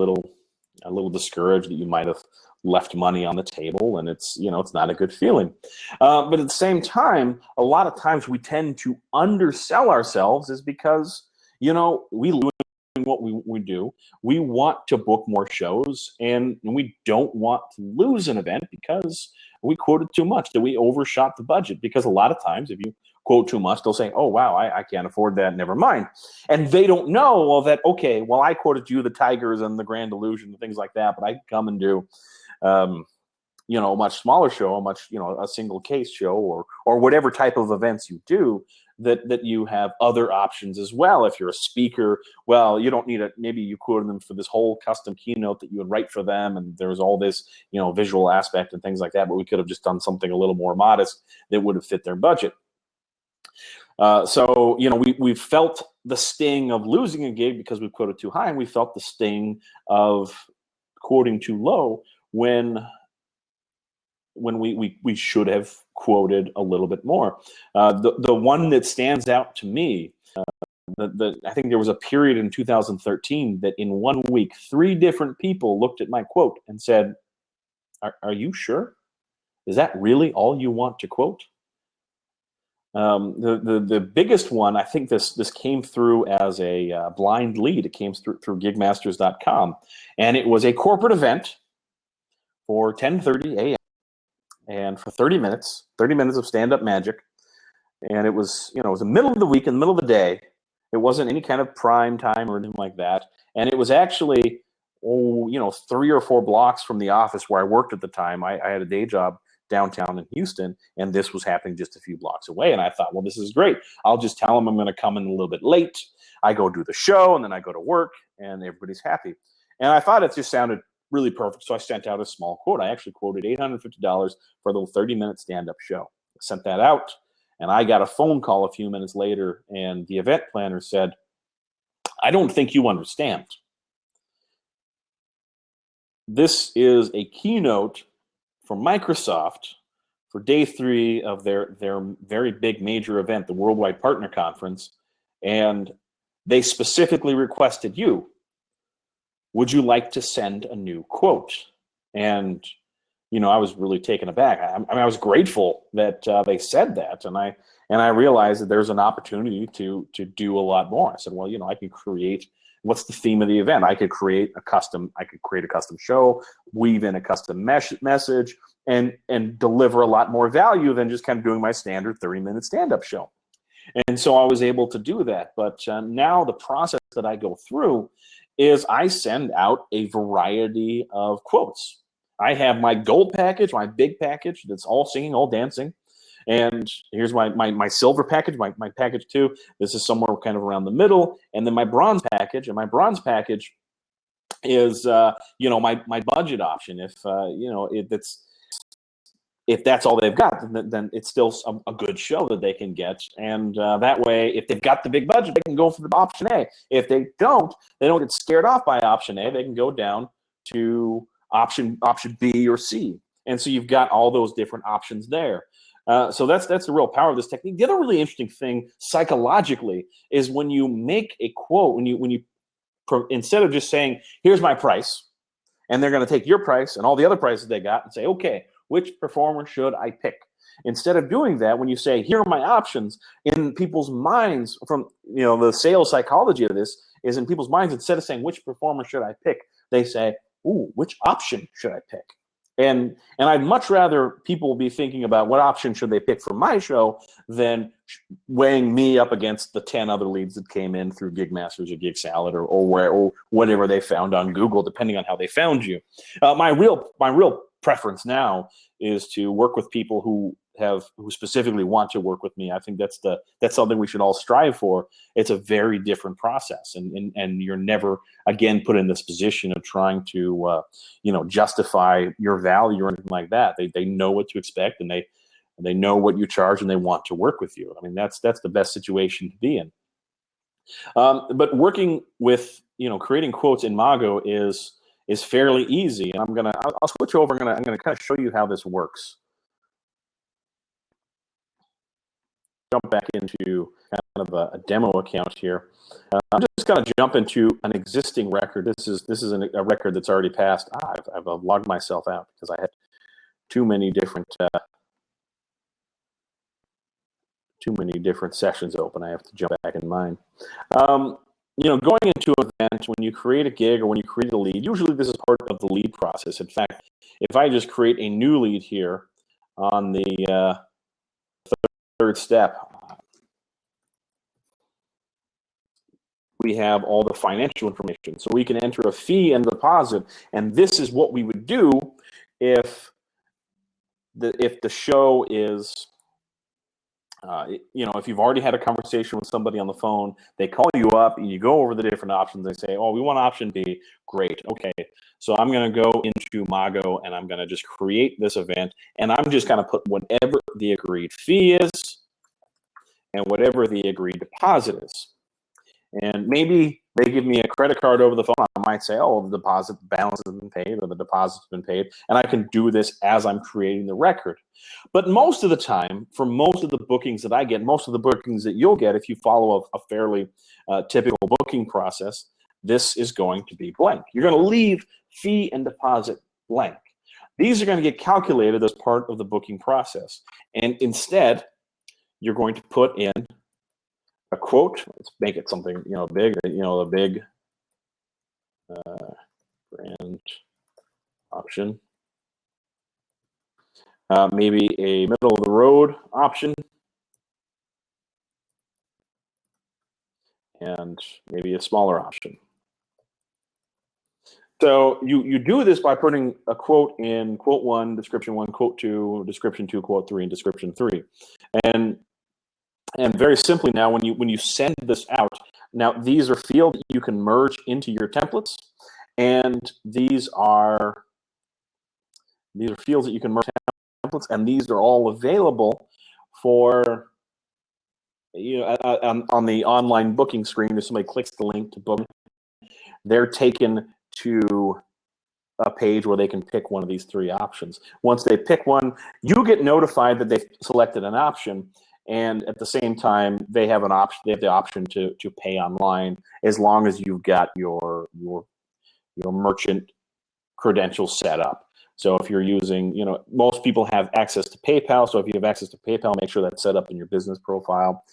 Speaker 1: little discouraged that you might have left money on the table, and it's not a good feeling. But at the same time, a lot of times we tend to undersell ourselves, is because we lose what we do. We want to book more shows, and we don't want to lose an event because we quoted too much, that we overshot the budget. Because a lot of times if you quote too much, they'll say, oh wow, I can't afford that, never mind. And they don't know, well, that okay, well, I quoted you the Tigers and the Grand Illusion and things like that, but I can come and do a much smaller show, a single case show, or whatever type of events you do, that you have other options as well. If you're a speaker, well, you don't need maybe you quoted them for this whole custom keynote that you would write for them, and there was all this, visual aspect and things like that, but we could have just done something a little more modest that would have fit their budget. So we've felt the sting of losing a gig because we quoted too high, and we felt the sting of quoting too low when we should have quoted a little bit more. The one that stands out to me, I think there was a period in 2013 that in 1 week, 3 different people looked at my quote and said, are you sure? Is that really all you want to quote? The biggest one, I think this came through as a blind lead. It came through gigmasters.com, and it was a corporate event for 10:30 a.m. and for 30 minutes of stand-up magic. And it was, it was the middle of the week, in the middle of the day. It wasn't any kind of prime time or anything like that. And it was actually, 3 or 4 blocks from the office where I worked at the time. I had a day job downtown in Houston, and this was happening just a few blocks away. And I thought, well, this is great. I'll just tell them I'm going to come in a little bit late. I go do the show, and then I go to work, and everybody's happy. And I thought it just sounded really perfect, so I sent out a small quote. I actually quoted $850 for the 30-minute stand-up show. I sent that out, and I got a phone call a few minutes later, and the event planner said, I don't think you understand. This is a keynote for Microsoft for day 3 of their very big major event, the Worldwide Partner Conference, and they specifically requested you. Would you like to send a new quote? And I was really taken aback. I was grateful that they said that, and I realized that there's an opportunity to do a lot more. I said, well, I can create. What's the theme of the event? I could create a custom show, weave in a custom message, and deliver a lot more value than just kind of doing my standard 30-minute stand-up show. And so I was able to do that. But now the process that I go through is I send out a variety of quotes. I have my gold package, my big package that's all singing, all dancing. And here's my silver package, my package 2. This is somewhere kind of around the middle. And then my bronze package. And my bronze package is, my budget option. If that's all they've got, then it's still a good show that they can get. And that way, if they've got the big budget, they can go for the option A. If they don't get scared off by option A. They can go down to option B or C. And so you've got all those different options there. So that's the real power of this technique. The other really interesting thing psychologically is when you make a quote, when you instead of just saying, here's my price, and they're going to take your price and all the other prices they got and say, okay, which performer should I pick? Instead of doing that, when you say, here are my options, in people's minds, from the sales psychology of this is in people's minds, instead of saying, which performer should I pick? They say, ooh, which option should I pick? And I'd much rather people be thinking about what option should they pick for my show than weighing me up against the 10 other leads that came in through Gigmasters or Gig Salad or whatever they found on Google, depending on how they found you. My real preference now is to work with people who specifically want to work with me. I think that's something we should all strive for. It's a very different process, and you're never again put in this position of trying to justify your value or anything like that. They know what to expect, and they know what you charge, and they want to work with you. I mean, that's the best situation to be in. But working with creating quotes in Mago is fairly easy, and I'll switch over. I'm gonna kind of show you how this works. Jump back into kind of a demo account here. I'm just going to jump into an existing record. This is a record that's already passed. I've logged myself out because I had too many different sessions open. I have to jump back in mine. Going into an event, when you create a gig or when you create a lead, usually this is part of the lead process. In fact, if I just create a new lead here on the third step, we have all the financial information. So we can enter a fee and deposit, and this is what we would do if the show is, if you've already had a conversation with somebody on the phone, they call you up and you go over the different options. They say, oh, we want option B. Great. Okay. So I'm going to go into Mago and I'm going to just create this event, and I'm just going to put whatever the agreed fee is and whatever the agreed deposit is. And maybe they give me a credit card over the phone. I might say, oh, the deposit balance has been paid or the deposit's been paid. And I can do this as I'm creating the record. But most of the time, for most of the bookings that I get, most of the bookings that you'll get, if you follow a fairly typical booking process, this is going to be blank. You're going to leave fee and deposit blank. These are going to get calculated as part of the booking process. And instead, you're going to put in a quote. Let's make it something, big, the big brand option. Maybe a middle of the road option. And maybe a smaller option. So you do this by putting a quote in quote 1, description 1, quote 2, description 2, quote 3, and description 3. And very simply now, when you send this out, now these are fields you can merge into your templates, and these are fields that you can merge templates, and these are all available for on the online booking screen. If somebody clicks the link to book, they're taken to a page where they can pick one of these 3 options. Once they pick one, you get notified that they've selected an option, and at the same time, they have an option. They have the option to pay online as long as you've got your merchant credentials set up. So if you're using, most people have access to PayPal. So if you have access to PayPal, make sure that's set up in your business profile,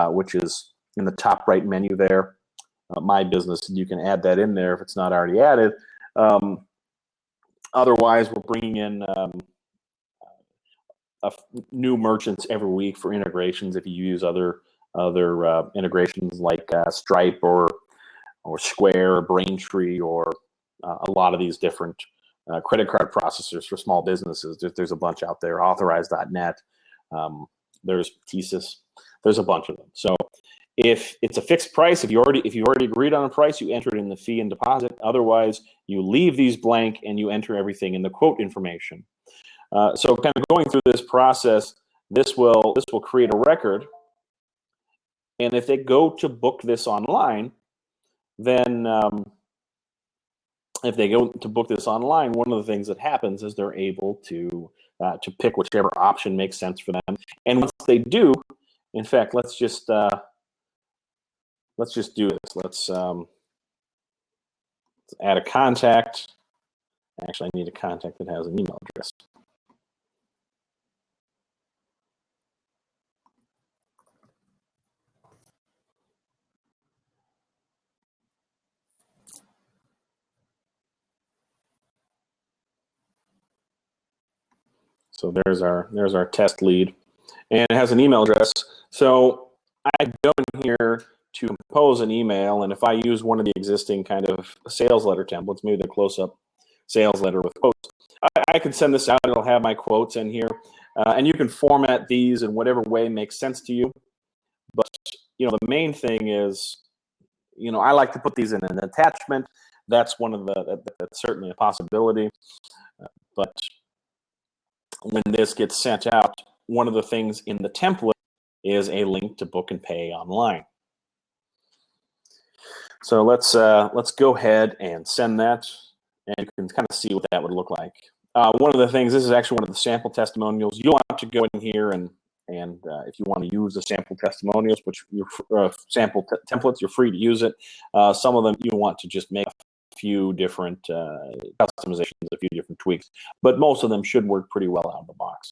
Speaker 1: which is in the top right menu there. My Business, you can add that in there if it's not already added. Otherwise, we're bringing in new merchants every week for integrations. If you use other integrations like Stripe or Square or Braintree or a lot of these different credit card processors for small businesses, there's a bunch out there. Authorize.net, there's TSYS, there's a bunch of them. So if it's a fixed price, if you already agreed on a price, you enter it in the fee and deposit. Otherwise, you leave these blank and you enter everything in the quote information. So kind of going through this process, this will create a record. And if they go to book this online, then if they go to book this online, one of the things that happens is they're able to pick whichever option makes sense for them. And once they do, in fact, let's just do this. Let's add a contact. Actually, I need a contact that has an email address. So there's our test lead, and it has an email address. So I go in here to compose an email, and if I use one of the existing kind of sales letter templates, maybe the close-up sales letter with quotes, I can send this out. It'll have my quotes in here, and you can format these in whatever way makes sense to you. But the main thing is, I like to put these in an attachment. That's that's certainly a possibility, but when this gets sent out, one of the things in the template is a link to book and pay online. So let's go ahead and send that, and you can kind of see what that would look like. One of the things, this is actually one of the sample testimonials. You'll have to go in here and if you want to use the sample testimonials, which your sample templates, you're free to use it. Some of them you want to just make a few different customizations, a few different tweaks, but most of them should work pretty well out of the box.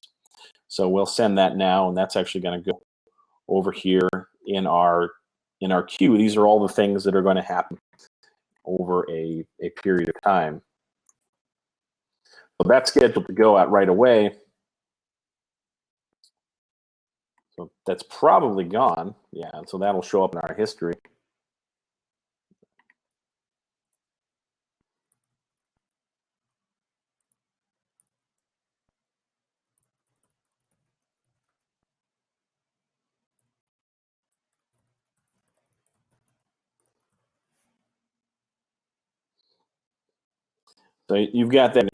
Speaker 1: So we'll send that now, and that's actually going to go over here in our queue. These are all the things that are going to happen over a period of time. So that's scheduled to go out right away. So that's probably gone. Yeah, and so that'll show up in our history. So you've got that.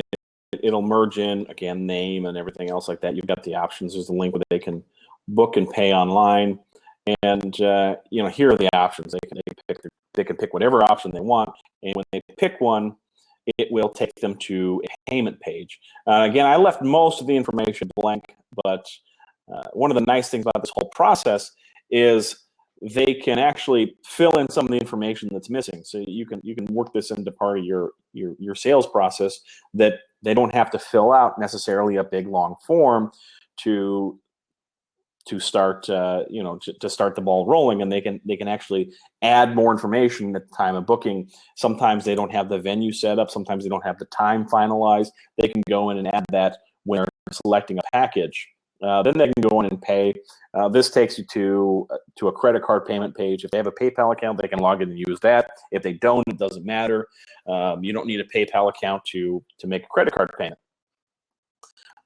Speaker 1: It'll merge in, again, name and everything else like that. You've got the options. There's a link where they can book and pay online. And here are the options. They can pick whatever option they want, and when they pick one, it will take them to a payment page. Again, I left most of the information blank, but one of the nice things about this whole process is they can actually fill in some of the information that's missing. So you can work this into part of your sales process, that they don't have to fill out necessarily a big long form to start to start the ball rolling, and they can actually add more information at the time of booking. Sometimes they don't have the venue set up, sometimes they don't have the time finalized. They can go in and add that when they're selecting a package. Then they can go in and pay. This takes you to a credit card payment page. If they have a PayPal account, they can log in and use that. If they don't, it doesn't matter. You don't need a PayPal account to make a credit card payment.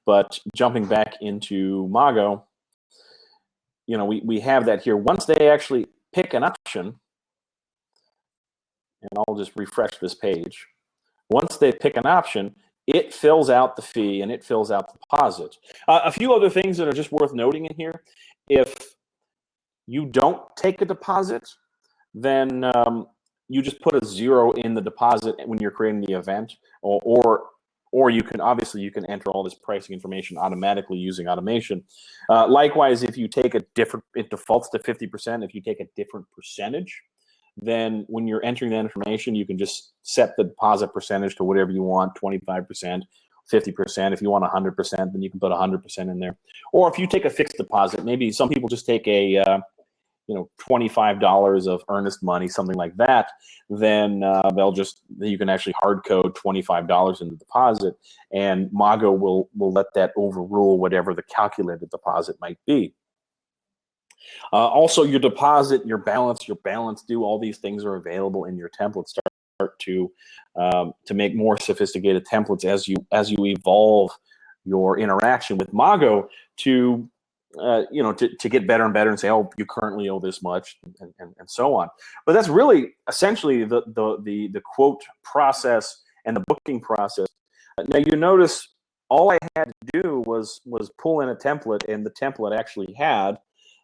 Speaker 1: But jumping back into Mago, we have that here. Once they actually pick an option, and I'll just refresh this page. Once they pick an option, it fills out the fee and it fills out the deposit. A few other things that are just worth noting in here. If you don't take a deposit, then you just put a 0 in the deposit when you're creating the event, or you can enter all this pricing information automatically using automation. Likewise, if you take it defaults to 50%. If you take a different percentage, then when you're entering that information, you can just set the deposit percentage to whatever you want, 25%, 50%. If you want 100%, then you can put 100% in there. Or if you take a fixed deposit, maybe some people just take a $25 of earnest money, something like that, then you can actually hard code $25 in the deposit, and Mago will let that overrule whatever the calculated deposit might be. Also, your deposit, your balance due, all these things are available in your templates. Start to make more sophisticated templates as you evolve your interaction with Mago to get better and better, and say, oh, you currently owe this much, and so on. But that's really essentially the quote process and the booking process. Now you notice all I had to do was pull in a template, and the template actually had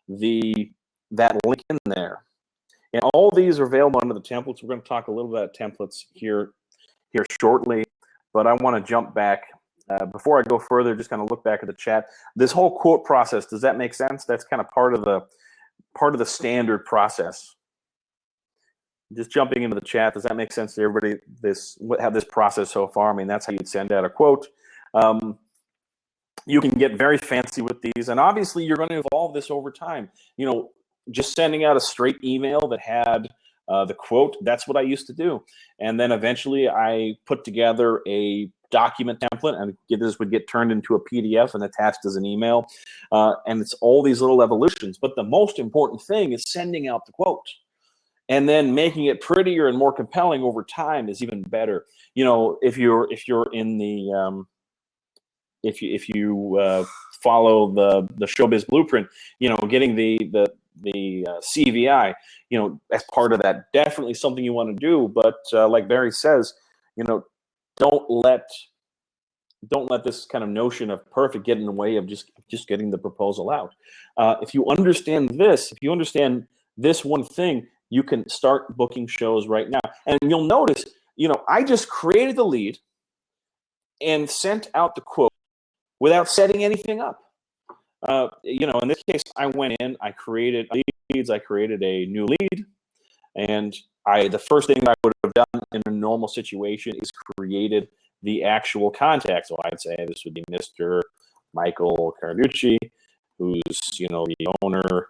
Speaker 1: that link in there. And all these are available under the templates. We're going to talk a little bit about templates here shortly, but I want to jump back. Before I go further, just kind of look back at the chat. This whole quote process, does that make sense? That's kind of part of the standard process. Just jumping into the chat, does that make sense to everybody? This process so far. I mean, that's how you'd send out a quote. You can get very fancy with these, and obviously you're going to evolve this over time. Just sending out a straight email that had the quote, that's what I used to do. And then eventually I put together a document template, and this would get turned into a PDF and attached as an email. And it's all these little evolutions. But the most important thing is sending out the quote. And then making it prettier and more compelling over time is even better. If you're in the if you follow the Showbiz Blueprint, getting the CVI, as part of that, definitely something you want to do. But like Barry says, don't let this kind of notion of perfect get in the way of just getting the proposal out. If you understand this one thing, you can start booking shows right now. And you'll notice, I just created the lead and sent out the quote without setting anything up. In this case, I went in, I created leads, I created a new lead, and the first thing I would have done in a normal situation is created the actual contact. So I'd say this would be Mr. Michael Carducci, who's the owner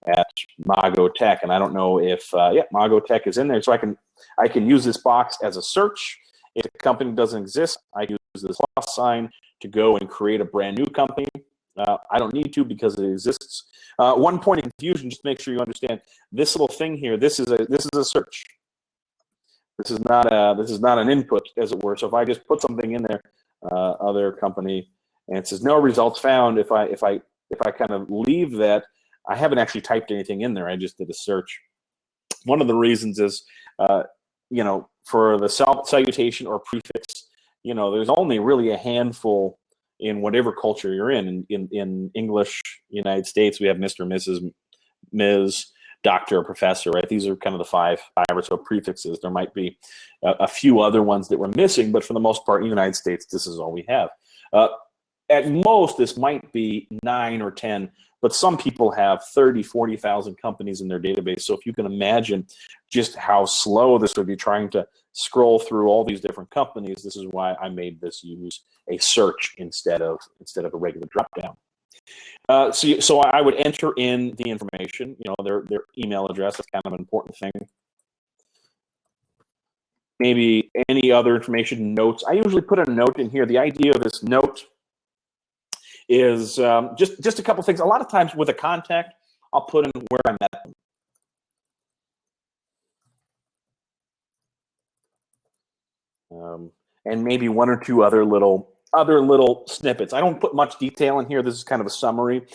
Speaker 1: at Mago Tech, and I don't know if Mago Tech is in there, so I can use this box as a search. If the company doesn't exist, I use this plus sign to go and create a brand new company. I don't need to because it exists. One point of confusion, just make sure you understand this little thing here. This is a search. This is not an input, as it were. So if I just put something in there, other company, and it says no results found, if I kind of leave that, I haven't actually typed anything in there. I just did a search. One of the reasons is, for the salutation or prefix, there's only really a handful in whatever culture you're in. In English United States, we have Mr., Mrs., Ms., Doctor, or Professor, right? These are kind of the five or so prefixes. There might be a few other ones that we're missing, but for the most part, in the United States, this is all we have. At most, this might be 9 or 10, but some people have 30, 40,000 companies in their database. So if you can imagine just how slow this would be trying to scroll through all these different companies, this is why I made this use a search instead of a regular drop-down. So I would enter in the information, their email address. That's kind of an important thing. Maybe any other information, notes. I usually put a note in here. The idea of this note is just a couple things. A lot of times with a contact, I'll put in where I met them. And maybe one or two other little snippets. I don't put much detail in here. This is kind of a summary.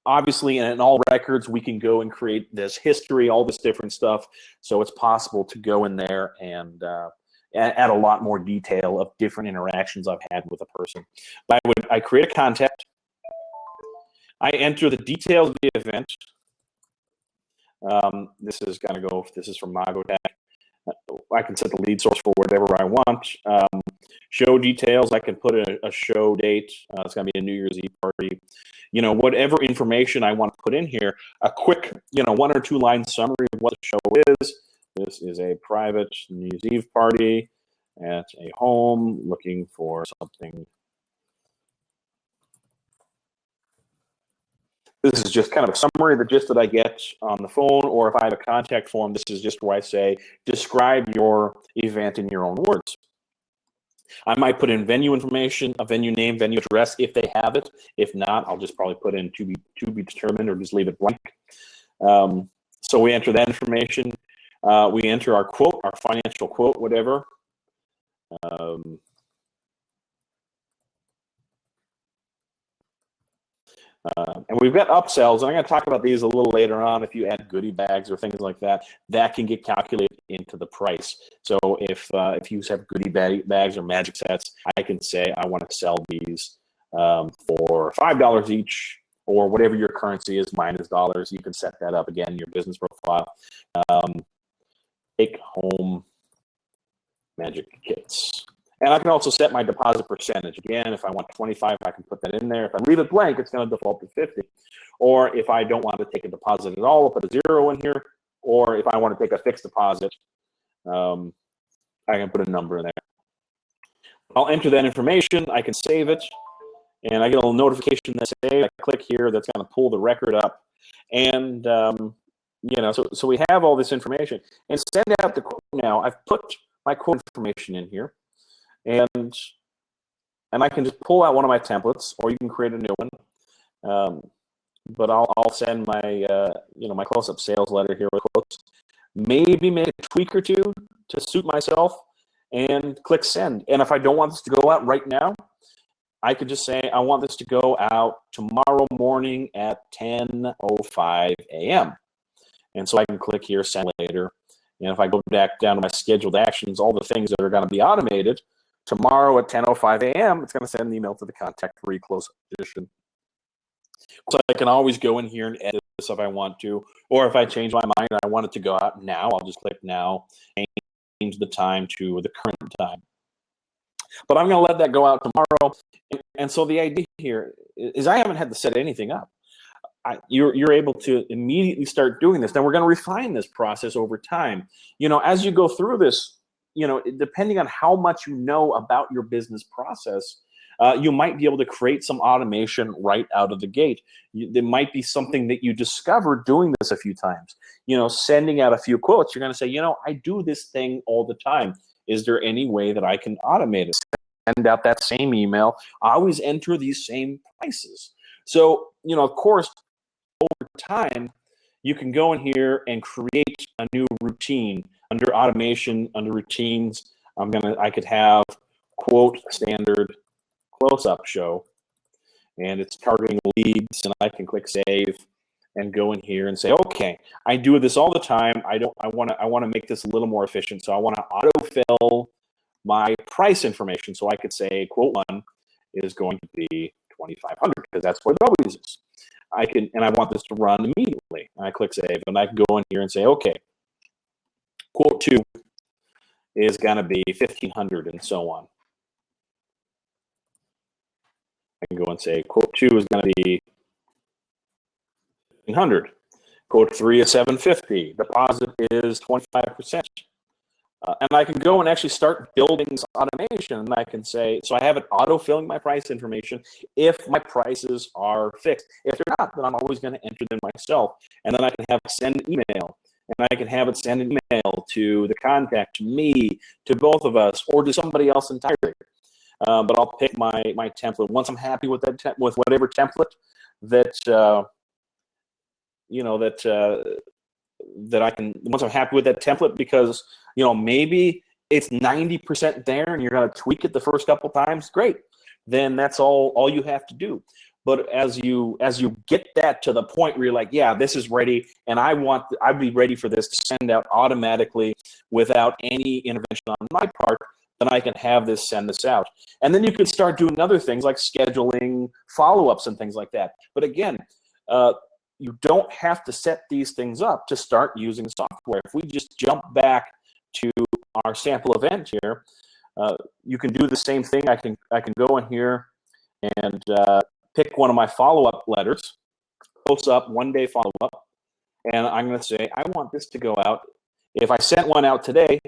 Speaker 1: Obviously, in all records, we can go and create this history, all this different stuff. So it's possible to go in there and add a lot more detail of different interactions I've had with a person. But I create a contact. I enter the details of the event. This is going to go. This is from Mago. I can set the lead source for whatever I want. Show details, I can put a show date. It's going to be a New Year's Eve party. Whatever information I want to put in here, a quick, 1 or 2 line summary of what the show is. This is a private New Year's Eve party at a home looking for something. This is just kind of a summary of the gist that I get on the phone, or if I have a contact form, this is just where I say, describe your event in your own words. I might put in venue information, a venue name, venue address, if they have it. If not, I'll just probably put in to be determined, or just leave it blank. So we enter that information. We enter our quote, our financial quote, whatever. And we've got upsells, and I'm going to talk about these a little later on. If you add goodie bags or things like that, that can get calculated into the price. So if you have goodie bags or magic sets, I can say I want to sell these for $5 each, or whatever your currency is, mine is dollars. You can set that up again in your business profile. Take home magic kits. And I can also set my deposit percentage. Again, if I want 25, I can put that in there. If I leave it blank, it's going to default to 50. Or if I don't want to take a deposit at all, I'll put a 0 in here. Or if I want to take a fixed deposit, I can put a number in there. I'll enter that information. I can save it. And I get a little notification that says, I click here, that's going to pull the record up. And, so we have all this information. And send out the quote now. I've put my quote information in here. And I can just pull out one of my templates, or you can create a new one. But I'll send my my close-up sales letter here with quotes. Maybe make a tweak or two to suit myself, and click send. And if I don't want this to go out right now, I could just say I want this to go out tomorrow morning at 10:05 a.m. And so I can click here, send later. And if I go back down to my scheduled actions, all the things that are going to be automated, tomorrow at 10:05 a.m., it's going to send an email to the contact for close edition. So I can always go in here and edit this if I want to, or if I change my mind and I want it to go out now, I'll just click now and change the time to the current time. But I'm going to let that go out tomorrow. And so the idea here is I haven't had to set anything up. You're able to immediately start doing this. Now we're going to refine this process over time. As you go through this, depending on how much you know about your business process, you might be able to create some automation right out of the gate. There might be something that you discover doing this a few times. Sending out a few quotes, you're going to say, I do this thing all the time. Is there any way that I can automate it? Send out that same email. I always enter these same prices. So, of course, over time, you can go in here and create a new routine under automation, under routines. I could have quote standard close-up show, and it's targeting leads, and I can click save and go in here and say, okay, I do this all the time. I want to make this a little more efficient, so I want to autofill my price information. So I could say quote 1 is going to be $2,500 because that's what it always is. and I want this to run immediately. And I click save, and I can go in here and say, okay, quote 2 is going to be 1,500 and so on. I can go and say quote 2 is going to be 1,500. Quote 3 is 750. Deposit is 25%. And I can go and actually start building this automation. And I can say, so I have it auto-filling my price information if my prices are fixed. If they're not, then I'm always going to enter them myself. And then I can have it send an email. And I can have it send an email to the contact, to me, to both of us, or to somebody else entirely. But I'll pick my template. Once I'm happy with that, with whatever template that that I can, once I'm happy with that template, because maybe it's 90% there and you're going to tweak it the first couple times, great. Then that's all you have to do. But as you get that to the point where you're like, yeah, this is ready, and I'd be ready for this to send out automatically without any intervention on my part, then I can have this send this out. And then you could start doing other things like scheduling follow-ups and things like that. But again, you don't have to set these things up to start using software. If we just jump back to our sample event here, you can do the same thing. I can go in here and pick one of my follow-up letters, close up, 1-day follow-up, and I'm going to say, I want this to go out. If I sent one out today,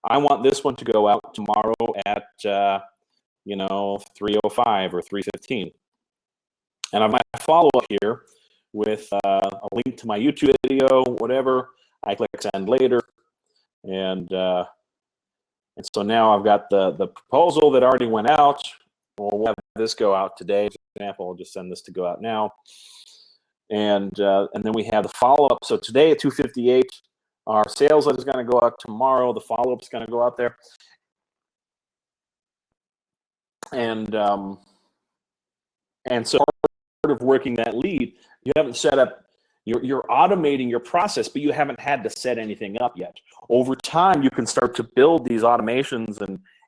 Speaker 1: I want this one to go out tomorrow at 3:05 or 3:15. And I might follow up here with a link to my YouTube video, whatever. I click send later, and so now I've got the proposal that already went out. We'll have this go out today. For example, I'll just send this to go out now, and then we have the follow-up. So today at 2:58, our sales letter is going to go out tomorrow. The follow-up is going to go out there, and so part of working that lead, you haven't set up. You're automating your process, but you haven't had to set anything up yet. Over time, you can start to build these automations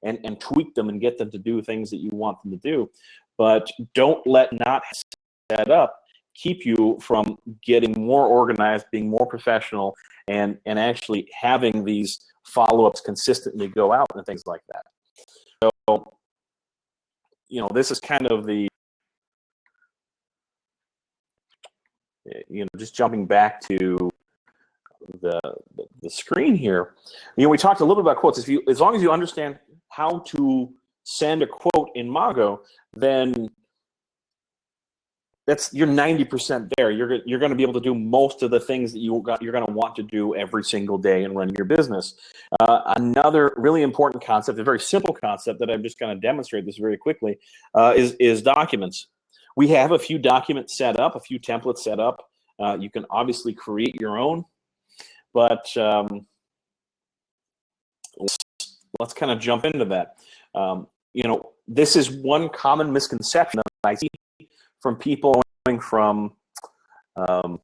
Speaker 1: and tweak them and get them to do things that you want them to do. But don't let not set up keep you from getting more organized, being more professional, and actually having these follow-ups consistently go out and things like that. So, this is kind of the, just jumping back to the screen here. We talked a little bit about quotes. As long as you understand how to send a quote in Mago, then you're 90% there. You're going to be able to do most of the things that you're going to want to do every single day and run your business. Another really important concept, a very simple concept that I'm just going to demonstrate this very quickly, is documents. We have a few documents set up, a few templates set up. You can obviously create your own, but let's kind of jump into that. This is one common misconception that I see from people going from that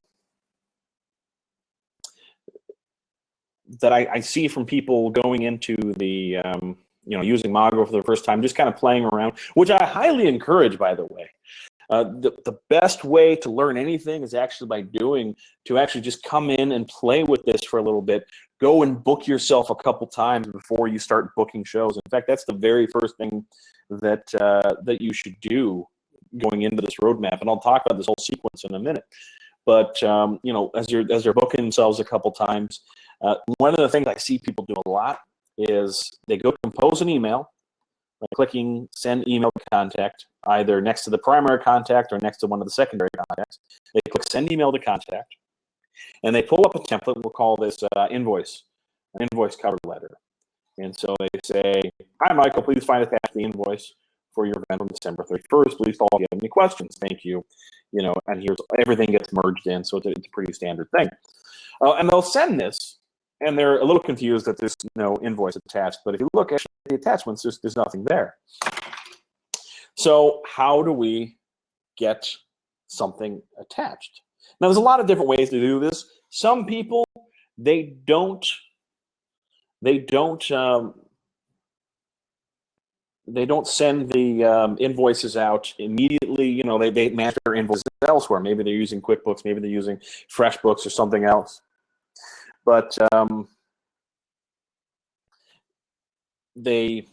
Speaker 1: I see from people going into the using Mago for the first time, just kind of playing around, which I highly encourage, by the way. The best way to learn anything is actually to actually just come in and play with this for a little bit. Go and book yourself a couple times before you start booking shows. In fact, that's the very first thing that you should do going into this roadmap. And I'll talk about this whole sequence in a minute. But as they're booking themselves a couple times, one of the things I see people do a lot is they go compose an email by clicking send email to contact, either next to the primary contact or next to one of the secondary contacts. They click send email to contact, and they pull up a template. We'll call this an invoice cover letter. And so they say, "Hi, Michael, please find attached the invoice for your event on December 31st. Please call if you have any questions. Thank you." And here's everything gets merged in, so it's a pretty standard thing. And they'll send this, and they're a little confused that there's no invoice attached. But if you look at the attachments, there's nothing there. So how do we get something attached? Now, there's a lot of different ways to do this. Some people, they don't they don't send the invoices out immediately. You know, they manage their invoices elsewhere. Maybe they're using QuickBooks, maybe they're using FreshBooks or something else. But they'll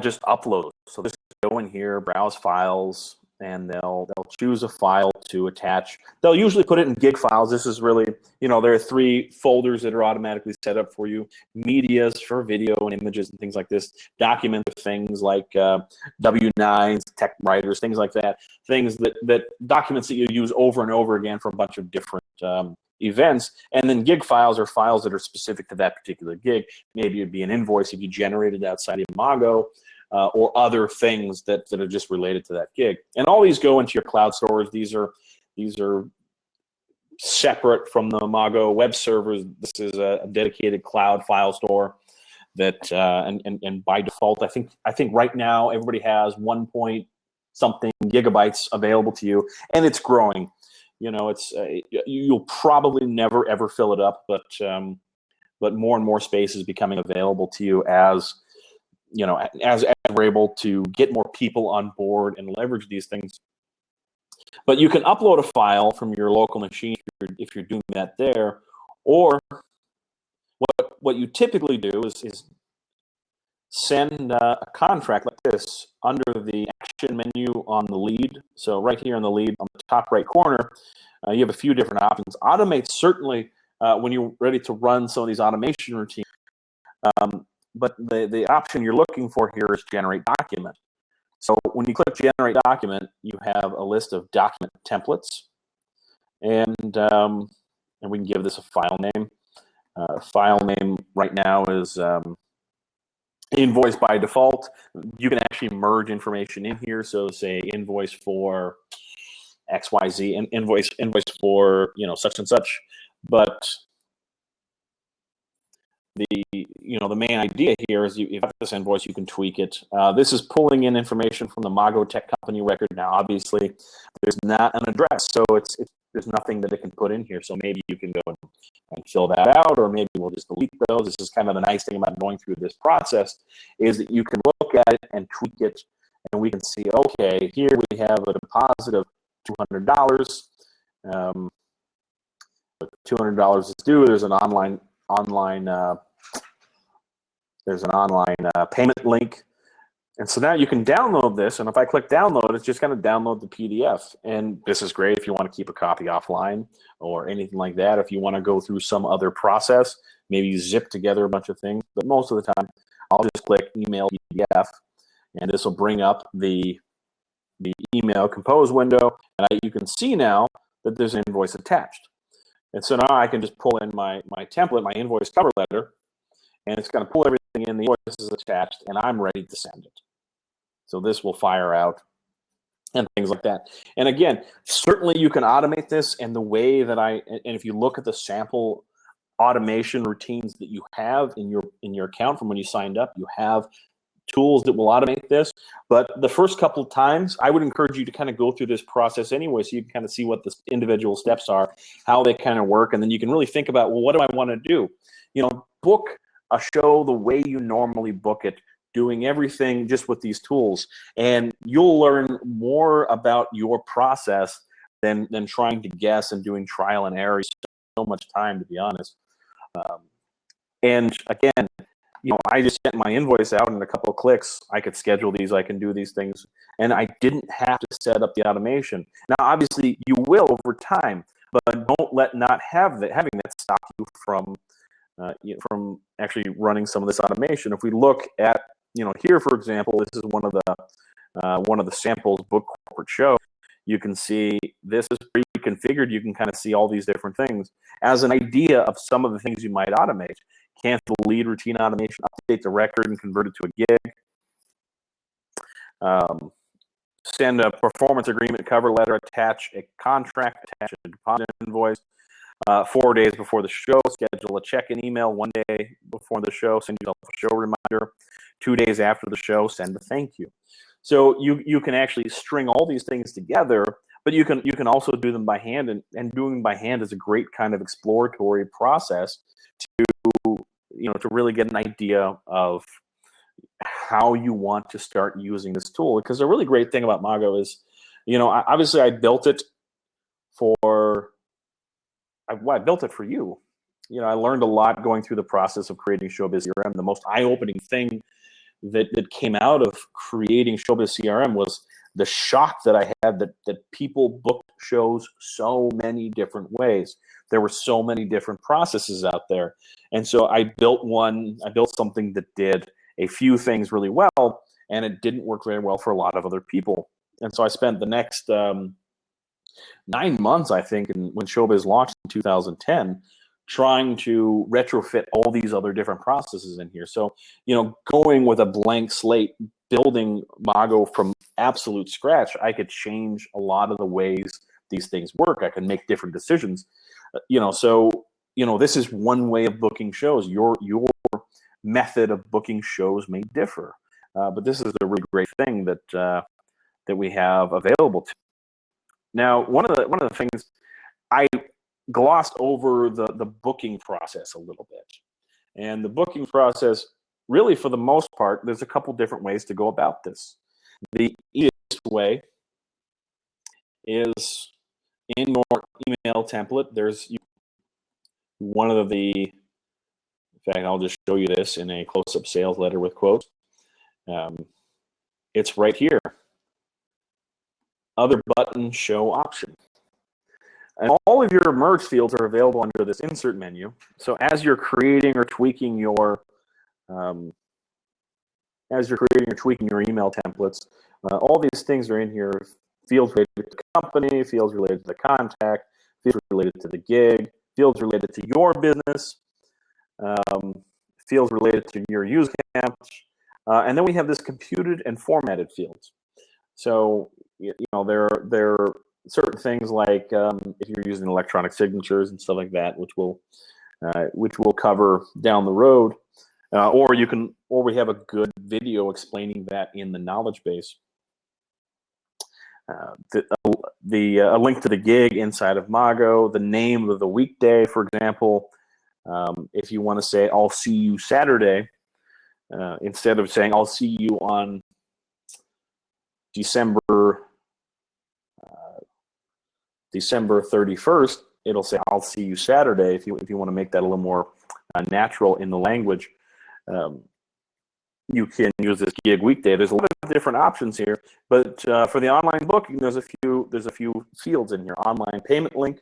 Speaker 1: just upload. So they just go in here, browse files, and they'll choose a file to attach. They'll usually put it in gig files. This is really, you know, there are 3 folders that are automatically set up for you. Medias for video and images and things like this. Documents are things like W-9s, tech writers, things like that. Things that documents that you use over and over again for a bunch of different events. And then gig files are files that are specific to that particular gig. Maybe it'd be an invoice if you generated outside of Mago, or other things that are just related to that gig. And all these go into your cloud storage. These are separate from the Mago web servers. This is a dedicated cloud file store that and by default, I think right now everybody has 1 point something gigabytes available to you, and it's growing. You know, it's you'll probably never ever fill it up, but more and more space is becoming available to you as you know, as we're able to get more people on board and leverage these things. But you can upload a file from your local machine if you're doing that there, or what you typically do is send a contract like this under the action menu on the lead. So right here on the lead on the top right corner, you have a few different options. Automate certainly when you're ready to run some of these automation routines. But the option you're looking for here is generate document. So when you click generate document, you have a list of document templates, and we can give this a file name. File name right now is invoice by default. You can actually merge information in here. So say invoice for XYZ and invoice for, you know, such and such. But the main idea here is you have this invoice, you can tweak it. This is pulling in information from the Mago Tech Company record. Now, obviously, there's not an address, so there's nothing that it can put in here. So maybe you can go and fill that out, or maybe we'll just delete those. This is kind of the nice thing about going through this process, is that you can look at it and tweak it, and we can see, okay, here we have a deposit of $200. $200 is due. There's an online payment link. And so now you can download this, and if I click download, it's just going to download the PDF. And this is great if you want to keep a copy offline or anything like that. If you want to go through some other process, maybe zip together a bunch of things. But most of the time, I'll just click email PDF, and this will bring up the email compose window, and you can see now that there's an invoice attached. And so now I can just pull in my template, my invoice cover letter, and it's going to pull everything in, the invoice is attached, and I'm ready to send it. So this will fire out and things like that. And again, certainly you can automate this, and the way that and if you look at the sample automation routines that you have in your account from when you signed up, you have tools that will automate this. But the first couple of times, I would encourage you to kind of go through this process anyway, so you can kind of see what the individual steps are, how they kind of work, and then you can really think about, well, what do I want to do? You know, book a show the way you normally book it, doing everything just with these tools, and you'll learn more about your process than trying to guess and doing trial and error. So much time, to be honest. And again, you know, I just sent my invoice out in a couple of clicks. I could schedule these, I can do these things, and I didn't have to set up the automation. Now, obviously, you will over time, but don't let not having that stop you from actually running some of this automation. If we look at, you know, here, for example, this is one of the samples, book corporate show. You can see this is pre-configured. You can kind of see all these different things as an idea of some of the things you might automate. Cancel lead routine automation, update the record and convert it to a gig. Send a performance agreement cover letter, attach a contract, attach a deposit invoice. 4 days before the show, schedule a check-in email. 1 day before the show, send yourself a show reminder. 2 days after the show, send a thank you. So you can actually string all these things together, but you can also do them by hand, and doing them by hand is a great kind of exploratory process to to really get an idea of how you want to start using this tool. Because the really great thing about Mago is, obviously I built it for, I built it for you. I learned a lot going through the process of creating Showbiz CRM. The most eye-opening thing that came out of creating Showbiz CRM was the shock that I had that people booked shows so many different ways. There were so many different processes out there. And so I built something that did a few things really well, and it didn't work very well for a lot of other people. And so I spent the next 9 months, I think, when Showbiz launched in 2010, trying to retrofit all these other different processes in here. So, going with a blank slate, building Mago from absolute scratch, I could change a lot of the ways these things work. I can make different decisions. This is one way of booking shows. Your method of booking shows may differ, but this is a really great thing that we have available to. Now, one of the things I glossed over the booking process a little bit, and the booking process, really, for the most part, there's a couple different ways to go about this. The easiest way is in your email template. There's one of the, in fact, I'll just show you this in a close-up sales letter with quotes. It's right here. Other button, show option. And all of your merge fields are available under this insert menu. So as you're creating or tweaking your email templates, all these things are in here. Fields related to the company, fields related to the contact, fields related to the gig, fields related to your business, fields related to your use camp, and then we have this computed and formatted fields. So there are certain things like if you're using electronic signatures and stuff like that, which we'll cover down the road, or we have a good video explaining that in the knowledge base. A link to the gig inside of Mago, the name of the weekday, for example. If you want to say "I'll see you Saturday," instead of saying "I'll see you on December 31st," it'll say "I'll see you Saturday." If you want to make that a little more natural in the language, you can use this gig weekday. There's a lot of different options here, but for the online booking, there's a few fields in here: online payment link,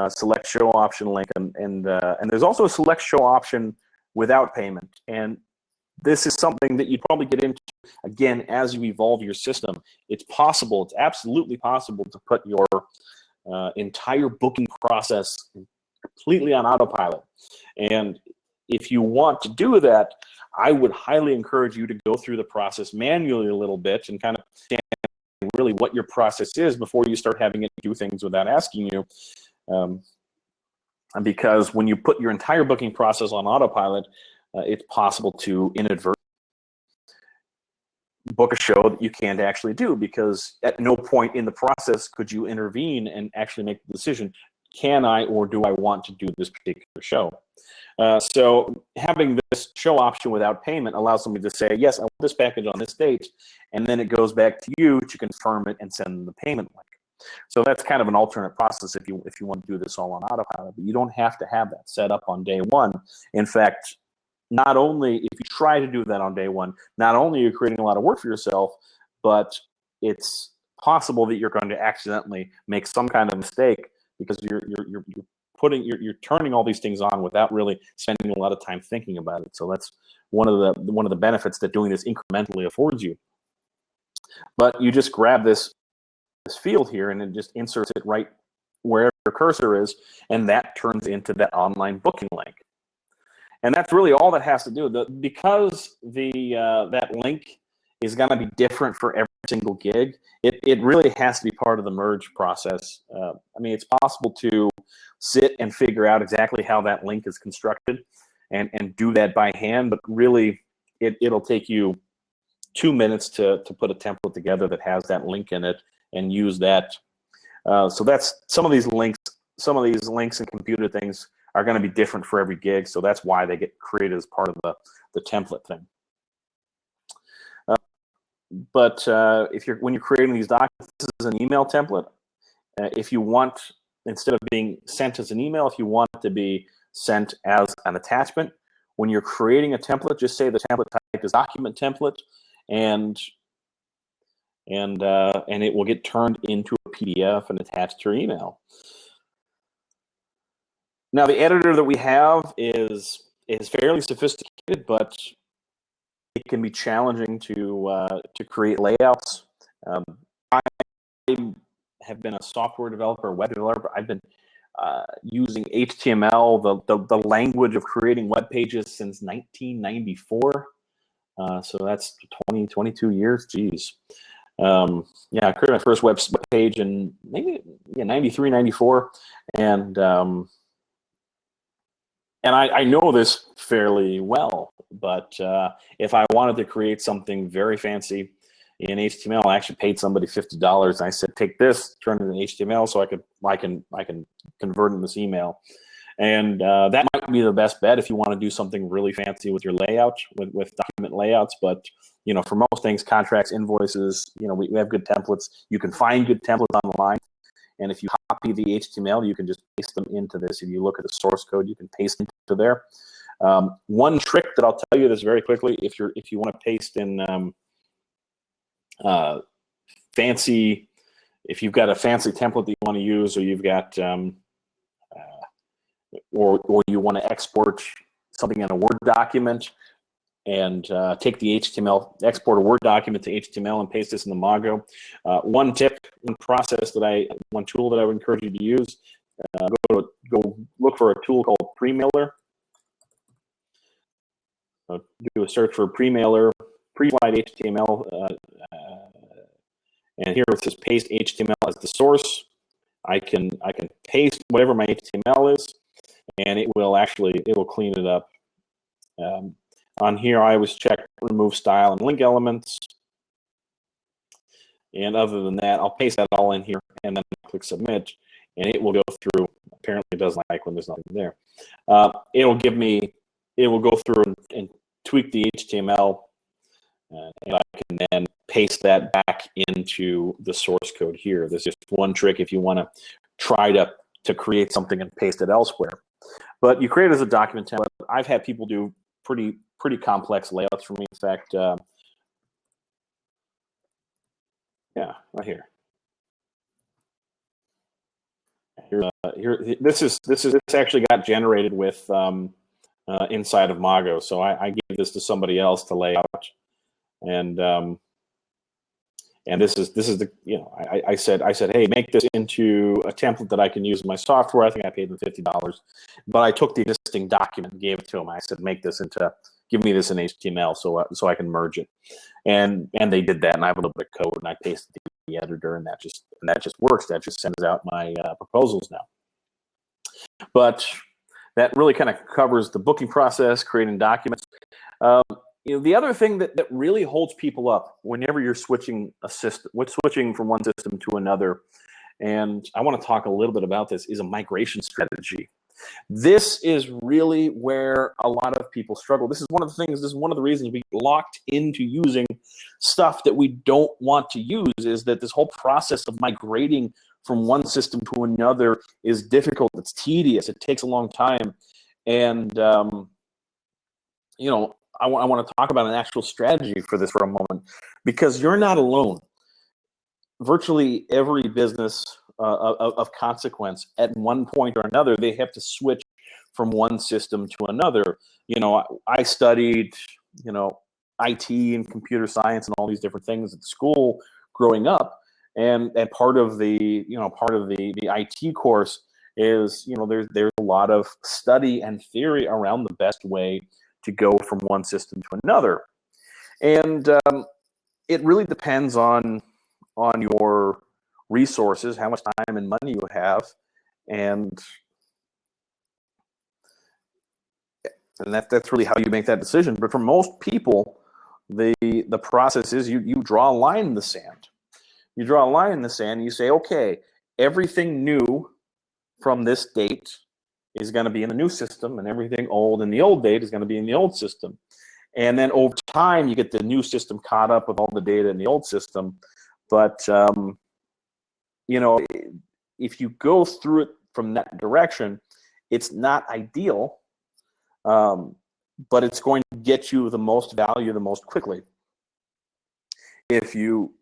Speaker 1: select show option link, and there's also a select show option without payment. And this is something that you'd probably get into again as you evolve your system. It's possible. It's absolutely possible to put your entire booking process completely on autopilot. And if you want to do that, I would highly encourage you to go through the process manually a little bit and kind of understand really what your process is before you start having it do things without asking you. Because when you put your entire booking process on autopilot, it's possible to inadvertently book a show that you can't actually do, because at no point in the process could you intervene and actually make the decision, can I or do I want to do this particular show? So having this show option without payment allows somebody to say, yes, I want this package on this date, and then it goes back to you to confirm it and send them the payment link. So that's kind of an alternate process if you want to do this all on autopilot, but you don't have to have that set up on day one. In fact, not only if you try to do that on day one, not only are you creating a lot of work for yourself, but it's possible that you're going to accidentally make some kind of mistake because you're turning all these things on without really spending a lot of time thinking about it. So that's one of the benefits that doing this incrementally affords you. But you just grab this field here and it just inserts it right where your cursor is, and that turns into that online booking link. And that's really all that has to do. Because that link is going to be different for every single gig, it really has to be part of the merge process. I mean, it's possible to sit and figure out exactly how that link is constructed and do that by hand, but really it'll take you 2 minutes to put a template together that has that link in it and use that. So that's some of these links and computer things are going to be different for every gig. So that's why they get created as part of the template thing. But when you're creating these documents, this is an email template. If you want, instead of being sent as an email, if you want it to be sent as an attachment, when you're creating a template, just say the template type is document template, and it will get turned into a PDF and attached to your email. Now, the editor that we have is fairly sophisticated, but it can be challenging to create layouts. I have been a software developer, a web developer. I've been using HTML, the language of creating web pages, since 1994. So that's 22 years. Geez. Yeah, I created my first web page in maybe 93, 94, and I know this fairly well. But if I wanted to create something very fancy in HTML, I actually paid somebody $50, and I said, "Take this, turn it into HTML, so I can convert it in this email." And that might be the best bet if you want to do something really fancy with your layout, with document layouts. But for most things, contracts, invoices, we have good templates. You can find good templates online, and if you copy the HTML, you can just paste them into this. If you look at the source code, you can paste them into there. One trick that I'll tell you this very quickly: if you want to paste in fancy, if you've got a fancy template that you want to use, or you've got or you want to export something in a Word document, and take the HTML, export a Word document to HTML and paste this in the Mago. One tip, one tool that I would encourage you to use, go look for a tool called Premailer. Do a search for Premailer, pre-slide HTML, and here it says paste HTML as the source. I can paste whatever my HTML is, and it will clean it up. On here, I always check remove style and link elements. And other than that, I'll paste that all in here and then click submit, and it will go through. Apparently, it doesn't like when there's nothing there. It will go through and tweak the HTML, and I can then paste that back into the source code here. There's just one trick if you want to try to create something and paste it elsewhere. But you create it as a document template. I've had people do pretty complex layouts for me. In fact, yeah, right here. Here, this actually got generated with inside of Mago. So I gave this to somebody else to lay out, and this is the I said, hey, make this into a template that I can use in my software. I think I paid them $50, but I took the existing document and gave it to them. I said, give me this in HTML so I can merge it, and they did that. And I have a little bit of code, and I pasted the editor, and that just works. That just sends out my proposals now. But that really kind of covers the booking process, creating documents. The other thing that really holds people up whenever you're switching from one system to another, and I want to talk a little bit about this, is a migration strategy. This is really where a lot of people struggle. This is one of the reasons we get locked into using stuff that we don't want to use, is that this whole process of migrating from one system to another is difficult. It's tedious. It takes a long time. And, I want to talk about an actual strategy for this for a moment, because you're not alone. Virtually every business of consequence, at one point or another, they have to switch from one system to another. I studied, IT and computer science and all these different things at school growing up, and part of the IT course is there's a lot of study and theory around the best way to go from one system to another, and it really depends on your resources, how much time and money you have, and that's really how you make that decision. But for most people, the process is you draw a line in the sand. You draw a line in the sand and you say, okay, everything new from this date is going to be in the new system, and everything old in the old data is going to be in the old system. And then over time, you get the new system caught up with all the data in the old system. But, you know, if you go through it from that direction, it's not ideal, but it's going to get you the most value the most quickly. If you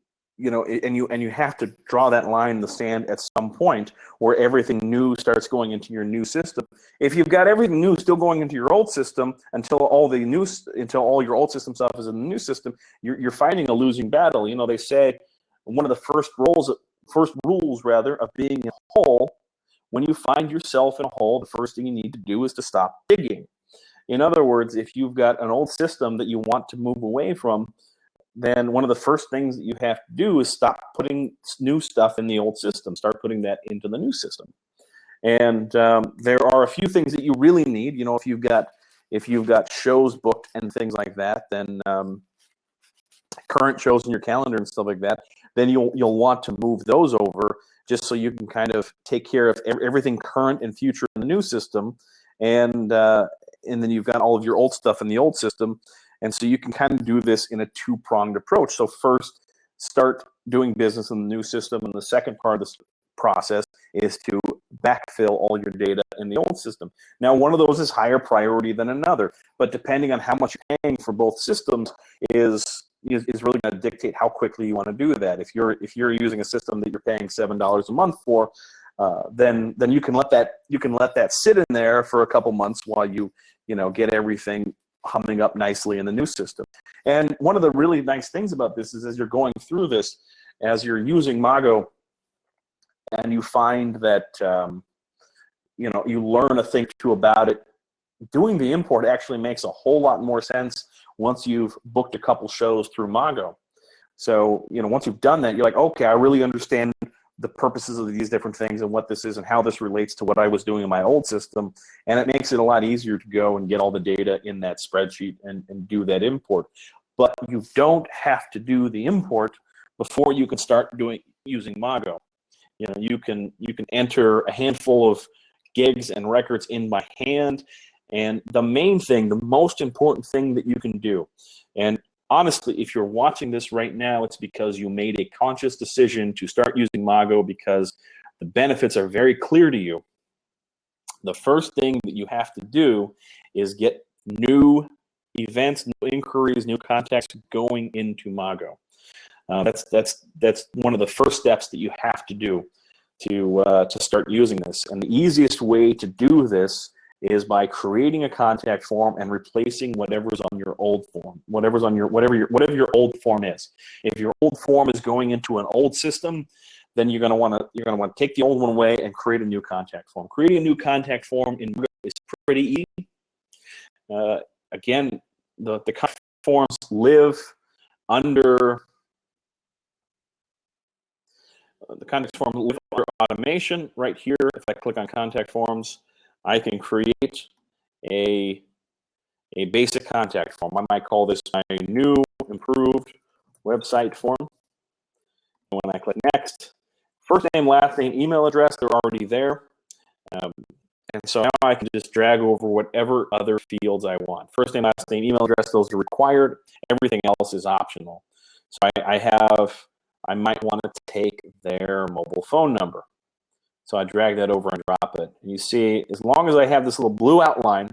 Speaker 1: and you have to draw that line in the sand at some point where everything new starts going into your new system. If you've got everything new still going into your old system until all your old system stuff is in the new system, you're fighting a losing battle. You know, they say one of the first rules of being in a hole, when you find yourself in a hole, the first thing you need to do is to stop digging. In other words, if you've got an old system that you want to move away from, then one of the first things that you have to do is stop putting new stuff in the old system. Start putting that into the new system. And there are a few things that you really need. You know, if you've got shows booked and things like that, then current shows in your calendar and stuff like that, then you'll want to move those over just so you can kind of take care of everything current and future in the new system, and then you've got all of your old stuff in the old system. And so you can kind of do this in a two-pronged approach. So first, start doing business in the new system, and the second part of this process is to backfill all your data in the old system. Now, one of those is higher priority than another, but depending on how much you're paying for both systems is really going to dictate how quickly you want to do that. If you're using a system that you're paying $7 a month for, then you can let that sit in there for a couple months while you get everything humming up nicely in the new system. And one of the really nice things about this is, as you're going through this, as you're using Mago, and you find that you learn a thing or two about it, doing the import actually makes a whole lot more sense once you've booked a couple shows through Mago. So once you've done that, you're like, okay, I really understand the purposes of these different things and what this is and how this relates to what I was doing in my old system. And it makes it a lot easier to go and get all the data in that spreadsheet and do that import. But you don't have to do the import before you can start using Mago. You can enter a handful of gigs and records in by hand. And the main thing, the most important thing that you can do, and honestly, if you're watching this right now, it's because you made a conscious decision to start using Mago because the benefits are very clear to you. The first thing that you have to do is get new events, new inquiries, new contacts going into Mago. That's one of the first steps that you have to do to start using this. And the easiest way to do this is by creating a contact form and replacing whatever's on your old form, whatever your old form is. If your old form is going into an old system, then you're going to want to take the old one away and create a new contact form. Creating a new contact form in Mago is pretty easy. Again, the contact forms live under automation right here. If I click on contact forms, I can create a basic contact form. I might call this my new improved website form. And when I click next, first name, last name, email address, they're already there. And so now I can just drag over whatever other fields I want. First name, last name, email address, those are required. Everything else is optional. So I might want to take their mobile phone number. So I drag that over and drop it. And you see, as long as I have this little blue outline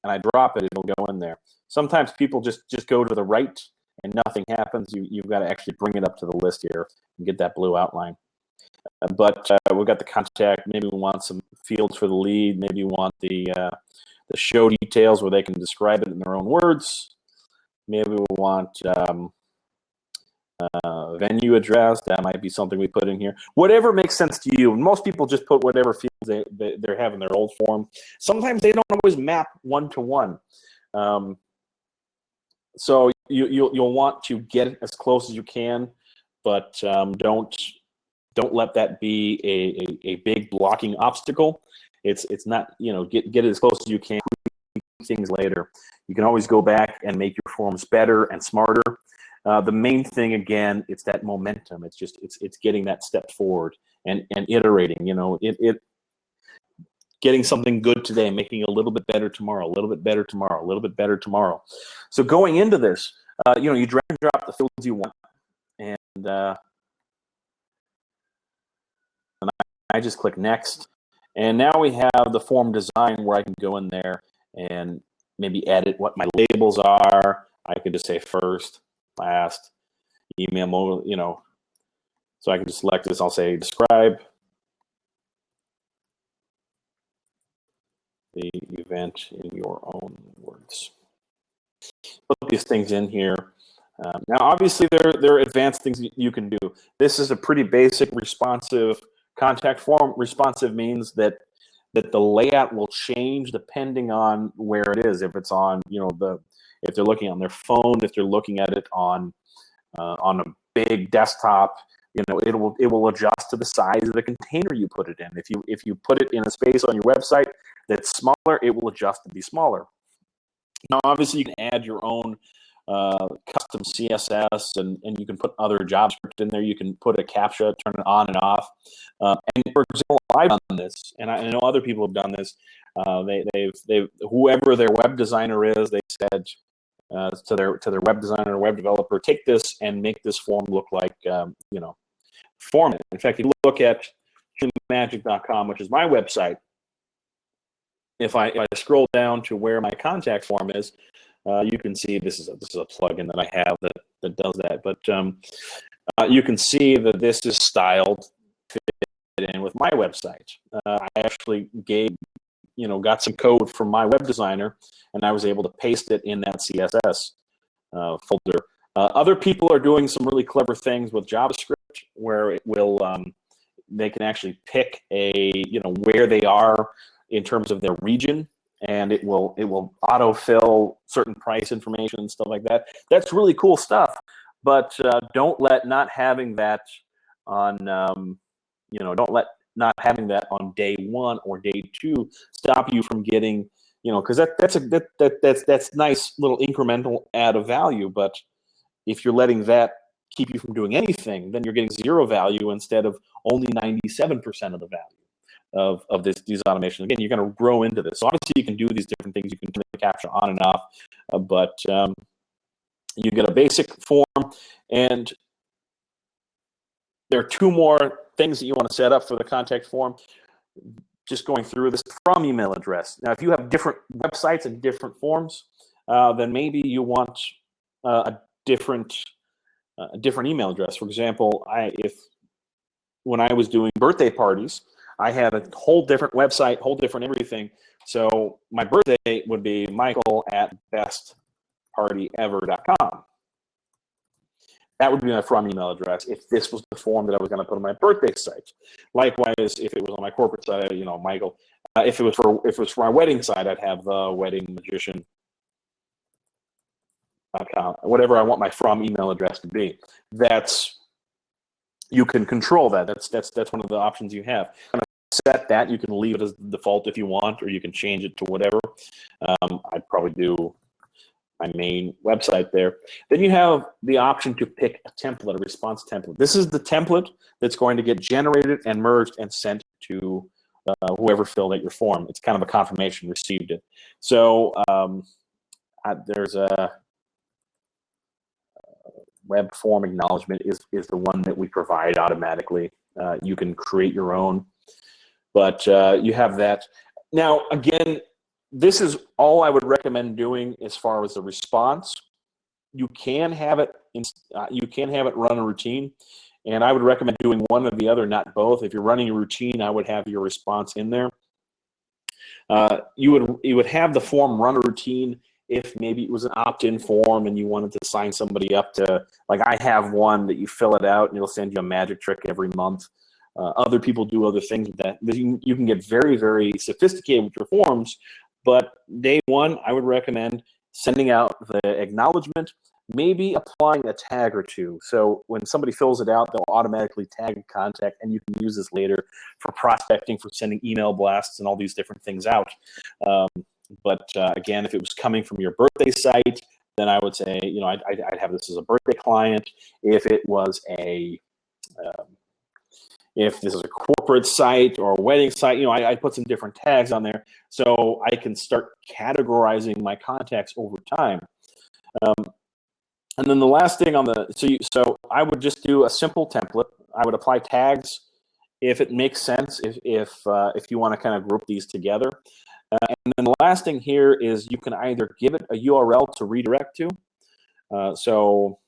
Speaker 1: and I drop it, it'll go in there. Sometimes people just go to the right and nothing happens. You've got to actually bring it up to the list here and get that blue outline. But we've got the contact. Maybe we want some fields for the lead. Maybe we want the show details where they can describe it in their own words. Maybe we want venue address. That might be something we put in here. Whatever makes sense to you. Most people just put whatever fields they have in their old form. Sometimes they don't always map one-to-one. So you'll want to get it as close as you can, but don't let that be a big blocking obstacle. It's not, get it as close as you can. Things later. You can always go back and make your forms better and smarter. The main thing, again, it's that momentum. It's getting that step forward and iterating. getting something good today, making it a little bit better tomorrow, a little bit better tomorrow, a little bit better tomorrow. So going into this, you drag and drop the fields you want, and I just click next. And now we have the form design where I can go in there and maybe edit what my labels are. I could just say first, last, email, so I can just select this. I'll say describe the event in your own words. Put these things in here. Now, obviously, there are advanced things you can do. This is a pretty basic responsive contact form. Responsive means that the layout will change depending on where it is. If it's on, if they're looking on their phone, if they're looking at it on a big desktop, it will adjust to the size of the container you put it in. If you put it in a space on your website that's smaller, it will adjust to be smaller. Now, obviously, you can add your own custom CSS, and you can put other JavaScript in there. You can put a CAPTCHA, turn it on and off. And for example, I've done this, and I know other people have done this. They've whoever their web designer is, they said to their web designer or web developer, take this and make this form look like form it. In fact, if you look at magic.com, which is my website, if I scroll down to where my contact form is, you can see this is a plugin that I have that does that. But you can see that this is styled fit in with my website. I actually got some code from my web designer, and I was able to paste it in that CSS folder. Other people are doing some really clever things with JavaScript, where it will they can actually pick where they are in terms of their region, and it will autofill certain price information and stuff like that. That's really cool stuff. But don't let not having that on not having that on day one or day two stop you from getting, because that's nice little incremental add of value. But if you're letting that keep you from doing anything, then you're getting zero value instead of only 97% of the value of these automations. Again, you're going to grow into this. So obviously, you can do these different things. You can turn the CAPTCHA on and off, but you get a basic form, and there are two more things that you want to set up for the contact form. Just going through this, from email address. Now, if you have different websites and different forms, then maybe you want a different email address. For example, when I was doing birthday parties, I had a whole different website, whole different everything. So my birthday would be michael@bestpartyever.com. That would be my from email address if this was the form that I was going to put on my birthday site. Likewise, if it was on my corporate site, Michael. If it was for my wedding site, I'd have the weddingmagician.com. Whatever I want my from email address to be. You can control that. That's one of the options you have. Set that. You can leave it as default if you want, or you can change it to whatever. I'd probably do my main website there. Then you have the option to pick a template, a response template. This is the template that's going to get generated and merged and sent to whoever filled out your form. It's kind of a confirmation received it. So there's a web form acknowledgement is the one that we provide automatically. You can create your own, but you have that. Now, again, this is all I would recommend doing as far as the response. You can have it run a routine, and I would recommend doing one or the other, not both. If you're running a routine, I would have your response in there. You would have the form run a routine if maybe it was an opt-in form and you wanted to sign somebody up to, like I have one that you fill it out and it'll send you a magic trick every month. Other people do other things with that. You can get very, very sophisticated with your forms, but day one, I would recommend sending out the acknowledgement, maybe applying a tag or two. So when somebody fills it out, they'll automatically tag a contact, and you can use this later for prospecting, for sending email blasts and all these different things out. But again, if it was coming from your birthday site, then I would say, I'd have this as a birthday client. If it was if this is a corporate site or a wedding site, I put some different tags on there so I can start categorizing my contacts over time. And then the last thing on the so I would just do a simple template. I would apply tags if it makes sense, if you want to kind of group these together. And then the last thing here is you can either give it a URL to redirect to. So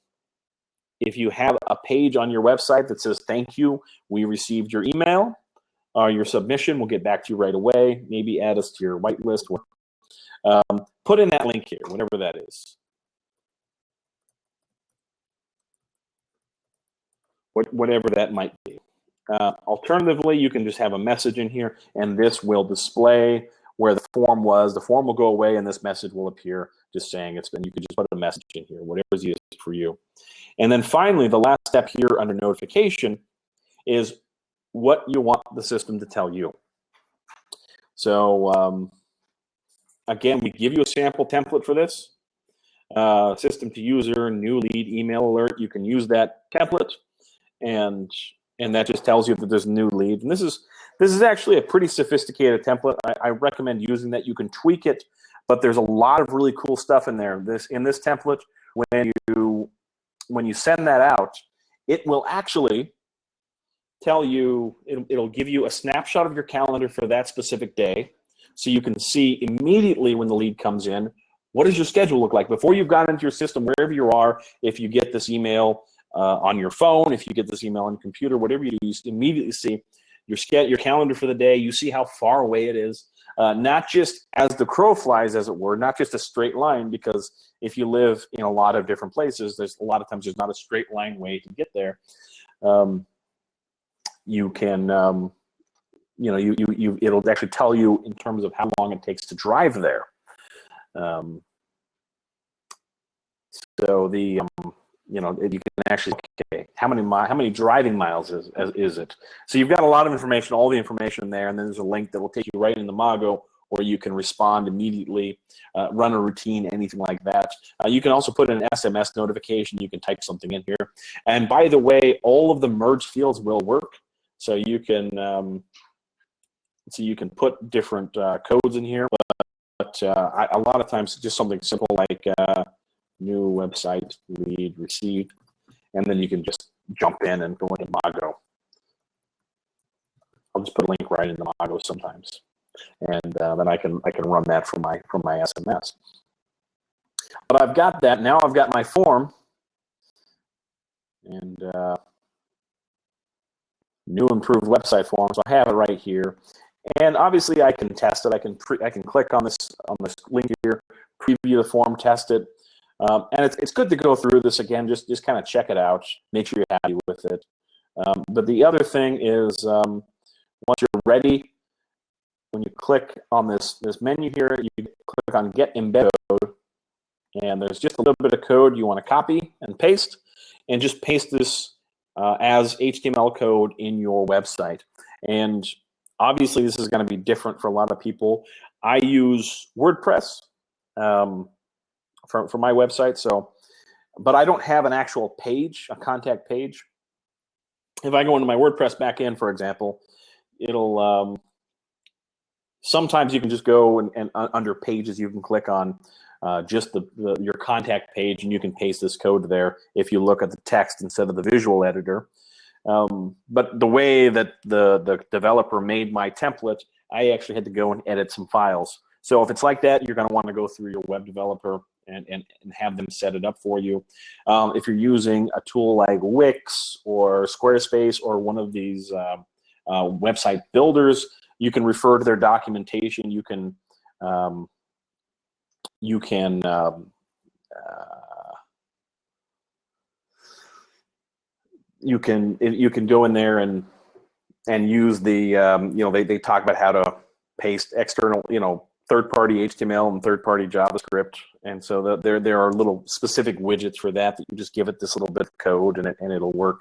Speaker 1: if you have a page on your website that says, "Thank you, we received your email or your submission, we'll get back to you right away," maybe add us to your whitelist. Put in that link here, whatever that is. Whatever that might be. Alternatively, you can just have a message in here, and this will display where the form was. The form will go away, and this message will appear just saying it's been. You can just put a message in here, whatever is easiest for you. And then finally, the last step here under notification is what you want the system to tell you. So again, we give you a sample template for this. System to user, new lead, email alert. You can use that template, and that just tells you that there's a new lead. And this is actually a pretty sophisticated template. I recommend using that. You can tweak it, but there's a lot of really cool stuff in there. In this template, when you send that out, it will actually tell you, it'll give you a snapshot of your calendar for that specific day, so you can see immediately when the lead comes in, what does your schedule look like before you've got into your system, wherever you are. If you get this email on your phone, if you get this email on your computer, whatever you do, you immediately see your calendar for the day. You see how far away it is, not just as the crow flies, as it were, not just a straight line, because if you live in a lot of different places, there's a lot of times there's not a straight line way to get there. You can, it'll actually tell you in terms of how long it takes to drive there. So you can actually, okay, how many driving miles is it? So you've got a lot of information, all the information there, and then there's a link that will take you right into Mago, or you can respond immediately, run a routine, anything like that. You can also put in an SMS notification. You can type something in here. And by the way, all of the merge fields will work. So you can put different codes in here, but a lot of times just something simple like new website lead received, and then you can just jump in and go into Mago. I'll just put a link right into Mago sometimes, and then I can run that from my SMS. But I've got that now. I've got my form, and new improved website form. So I have it right here, and obviously I can test it. I can click on this link here, preview the form, test it. And it's good to go through this again, just kind of check it out, make sure you're happy with it. But the other thing is, once you're ready, when you click on this menu here, you click on Get Embedded Code, and there's just a little bit of code you want to copy and paste, and just paste this as HTML code in your website. And obviously, this is going to be different for a lot of people. I use WordPress. For my website, but I don't have an actual page, a contact page. If I go into my WordPress backend, for example, it'll sometimes you can just go and under pages you can click on just your contact page, and you can paste this code there if you look at the text instead of the visual editor. But the way that the developer made my template, I actually had to go and edit some files. So if it's like that, you're going to want to go through your web developer and have them set it up for you. If you're using a tool like Wix or Squarespace or one of these website builders, you can refer to their documentation. You can go in there and use the they talk about how to paste external third-party HTML and third-party JavaScript, and so there are little specific widgets for that you just give it this little bit of code and it'll work.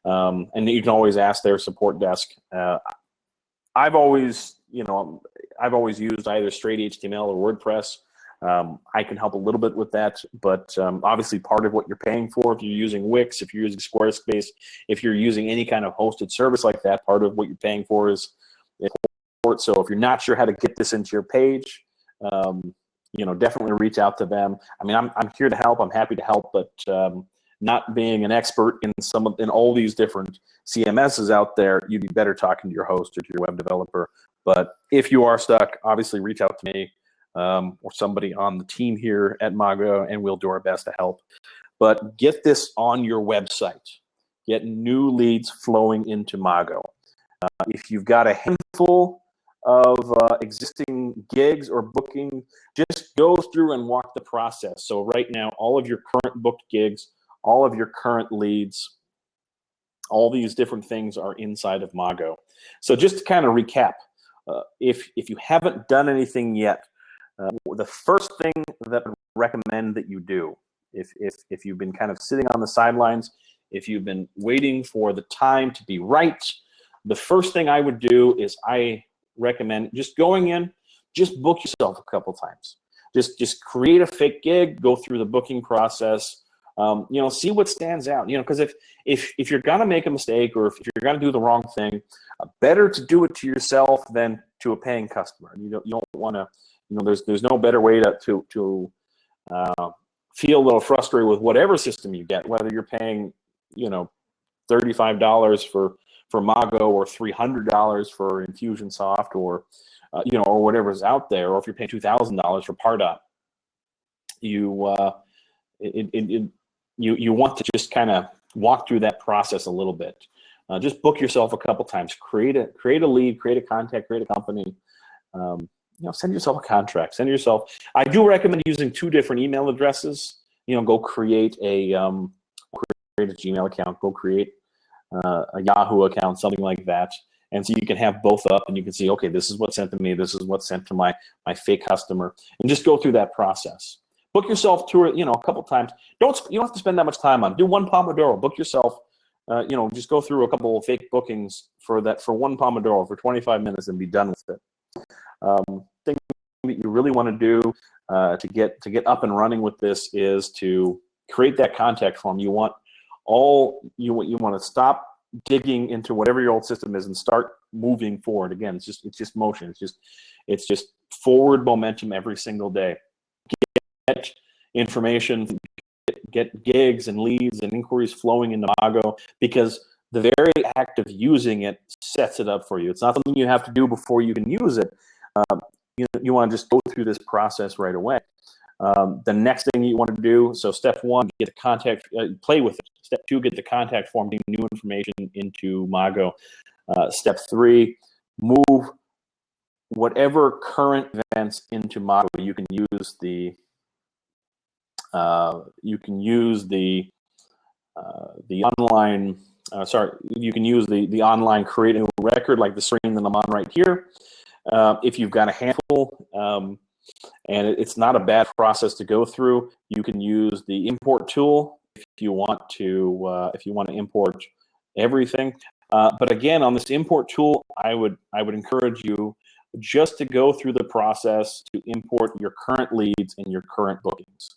Speaker 1: And you can always ask their support desk. I've always used either straight HTML or WordPress. I can help a little bit with that, but obviously part of what you're paying for, if you're using Wix, if you're using Squarespace, if you're using any kind of hosted service like that, part of what you're paying for is support. So if you're not sure how to get this into your page, definitely reach out to them. I mean, I'm here to help. I'm happy to help, but not being an expert in all these different CMSs out there, you'd be better talking to your host or to your web developer. But if you are stuck, obviously reach out to me or somebody on the team here at Mago, and we'll do our best to help. But get this on your website. Get new leads flowing into Mago. If you've got a handful of existing gigs or booking, just go through and walk the process. So right now, all of your current booked gigs, all of your current leads, all these different things are inside of Mago. So just to kind of recap, if you haven't done anything yet, the first thing that I would recommend that you do, if you've been kind of sitting on the sidelines, if you've been waiting for the time to be right, the first thing I would do is I recommend just going in, just book yourself a couple times. Just create a fake gig, go through the booking process, see what stands out. Because if you're gonna make a mistake or if you're gonna do the wrong thing, better to do it to yourself than to a paying customer. You don't want to. There's no better way to feel a little frustrated with whatever system you get, whether you're paying $35 for Mago or $300 for Infusionsoft or or whatever's out there, or if you're paying $2,000 for Pardot, you want to just kind of walk through that process a little bit. Just book yourself a couple times, create a lead, create a contact, create a company. Send yourself a contract. I do recommend using 2 different email addresses. Go create a Gmail account. Go create a Yahoo account, something like that. And so you can have both up, and you can see, okay, this is what's sent to me. This is what's sent to my fake customer, and just go through that process. Book yourself through it, a couple times. You don't have to spend that much time on it. Do 1 Pomodoro. Book yourself. Just go through a couple of fake bookings for 1 Pomodoro for 25 minutes and be done with it. Thing that you really want to do to get up and running with this is to create that contact form. You want to stop digging into whatever your old system is and start moving forward. Again, it's just motion. It's just forward momentum every single day. Get information, get gigs and leads and inquiries flowing into Mago, because the very act of using it sets it up for you. It's not something you have to do before you can use it. You want to just go through this process right away. The next thing you want to do, so step 1, get the contact, play with it. Step 2, get the contact form, getting new information into Mago. Step 3, move whatever current events into Mago. You can use the online. You can use the online create a new record, like the screen that I'm on right here. If you've got a handful, and it's not a bad process to go through, you can use the import tool if you want to import everything. But again, on this import tool, I would encourage you just to go through the process to import your current leads and your current bookings.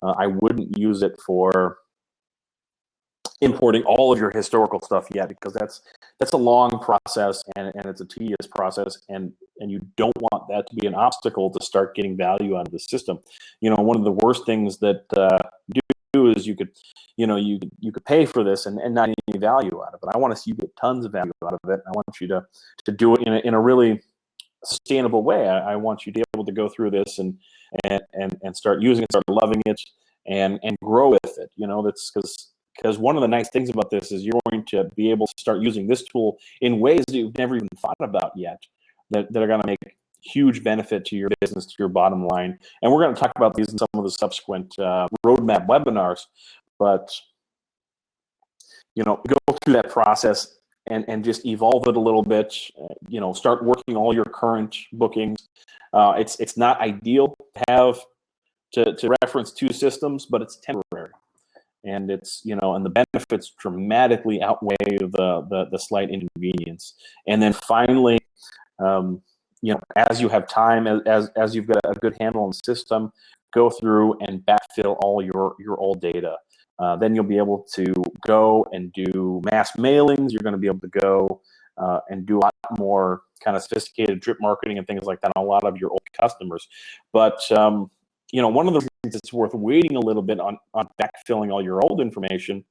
Speaker 1: I wouldn't use it for importing all of your historical stuff yet, because that's a long process and it's a tedious process, and you don't want that to be an obstacle to start getting value out of the system. One of the worst things that do is you could pay for this and not get any value out of it. I want to see you get tons of value out of it. I want you to do it in a really sustainable way. I want you to be able to go through this and start using it, start loving it, and grow with it. That's because one of the nice things about this is you're going to be able to start using this tool in ways that you've never even thought about yet, that are going to make huge benefit to your business, to your bottom line. And we're going to talk about these in some of the subsequent roadmap webinars. But go through that process and just evolve it a little bit. Start working all your current bookings. It's not ideal to have to reference 2 systems, but it's temporary. And it's and the benefits dramatically outweigh the slight inconvenience. And then finally, as you have time, as you've got a good handle on the system, go through and backfill all your old data. Then you'll be able to go and do mass mailings. You're going to be able to go and do a lot more kind of sophisticated drip marketing and things like that on a lot of your old customers. But one of the things that's worth waiting a little bit on backfilling all your old information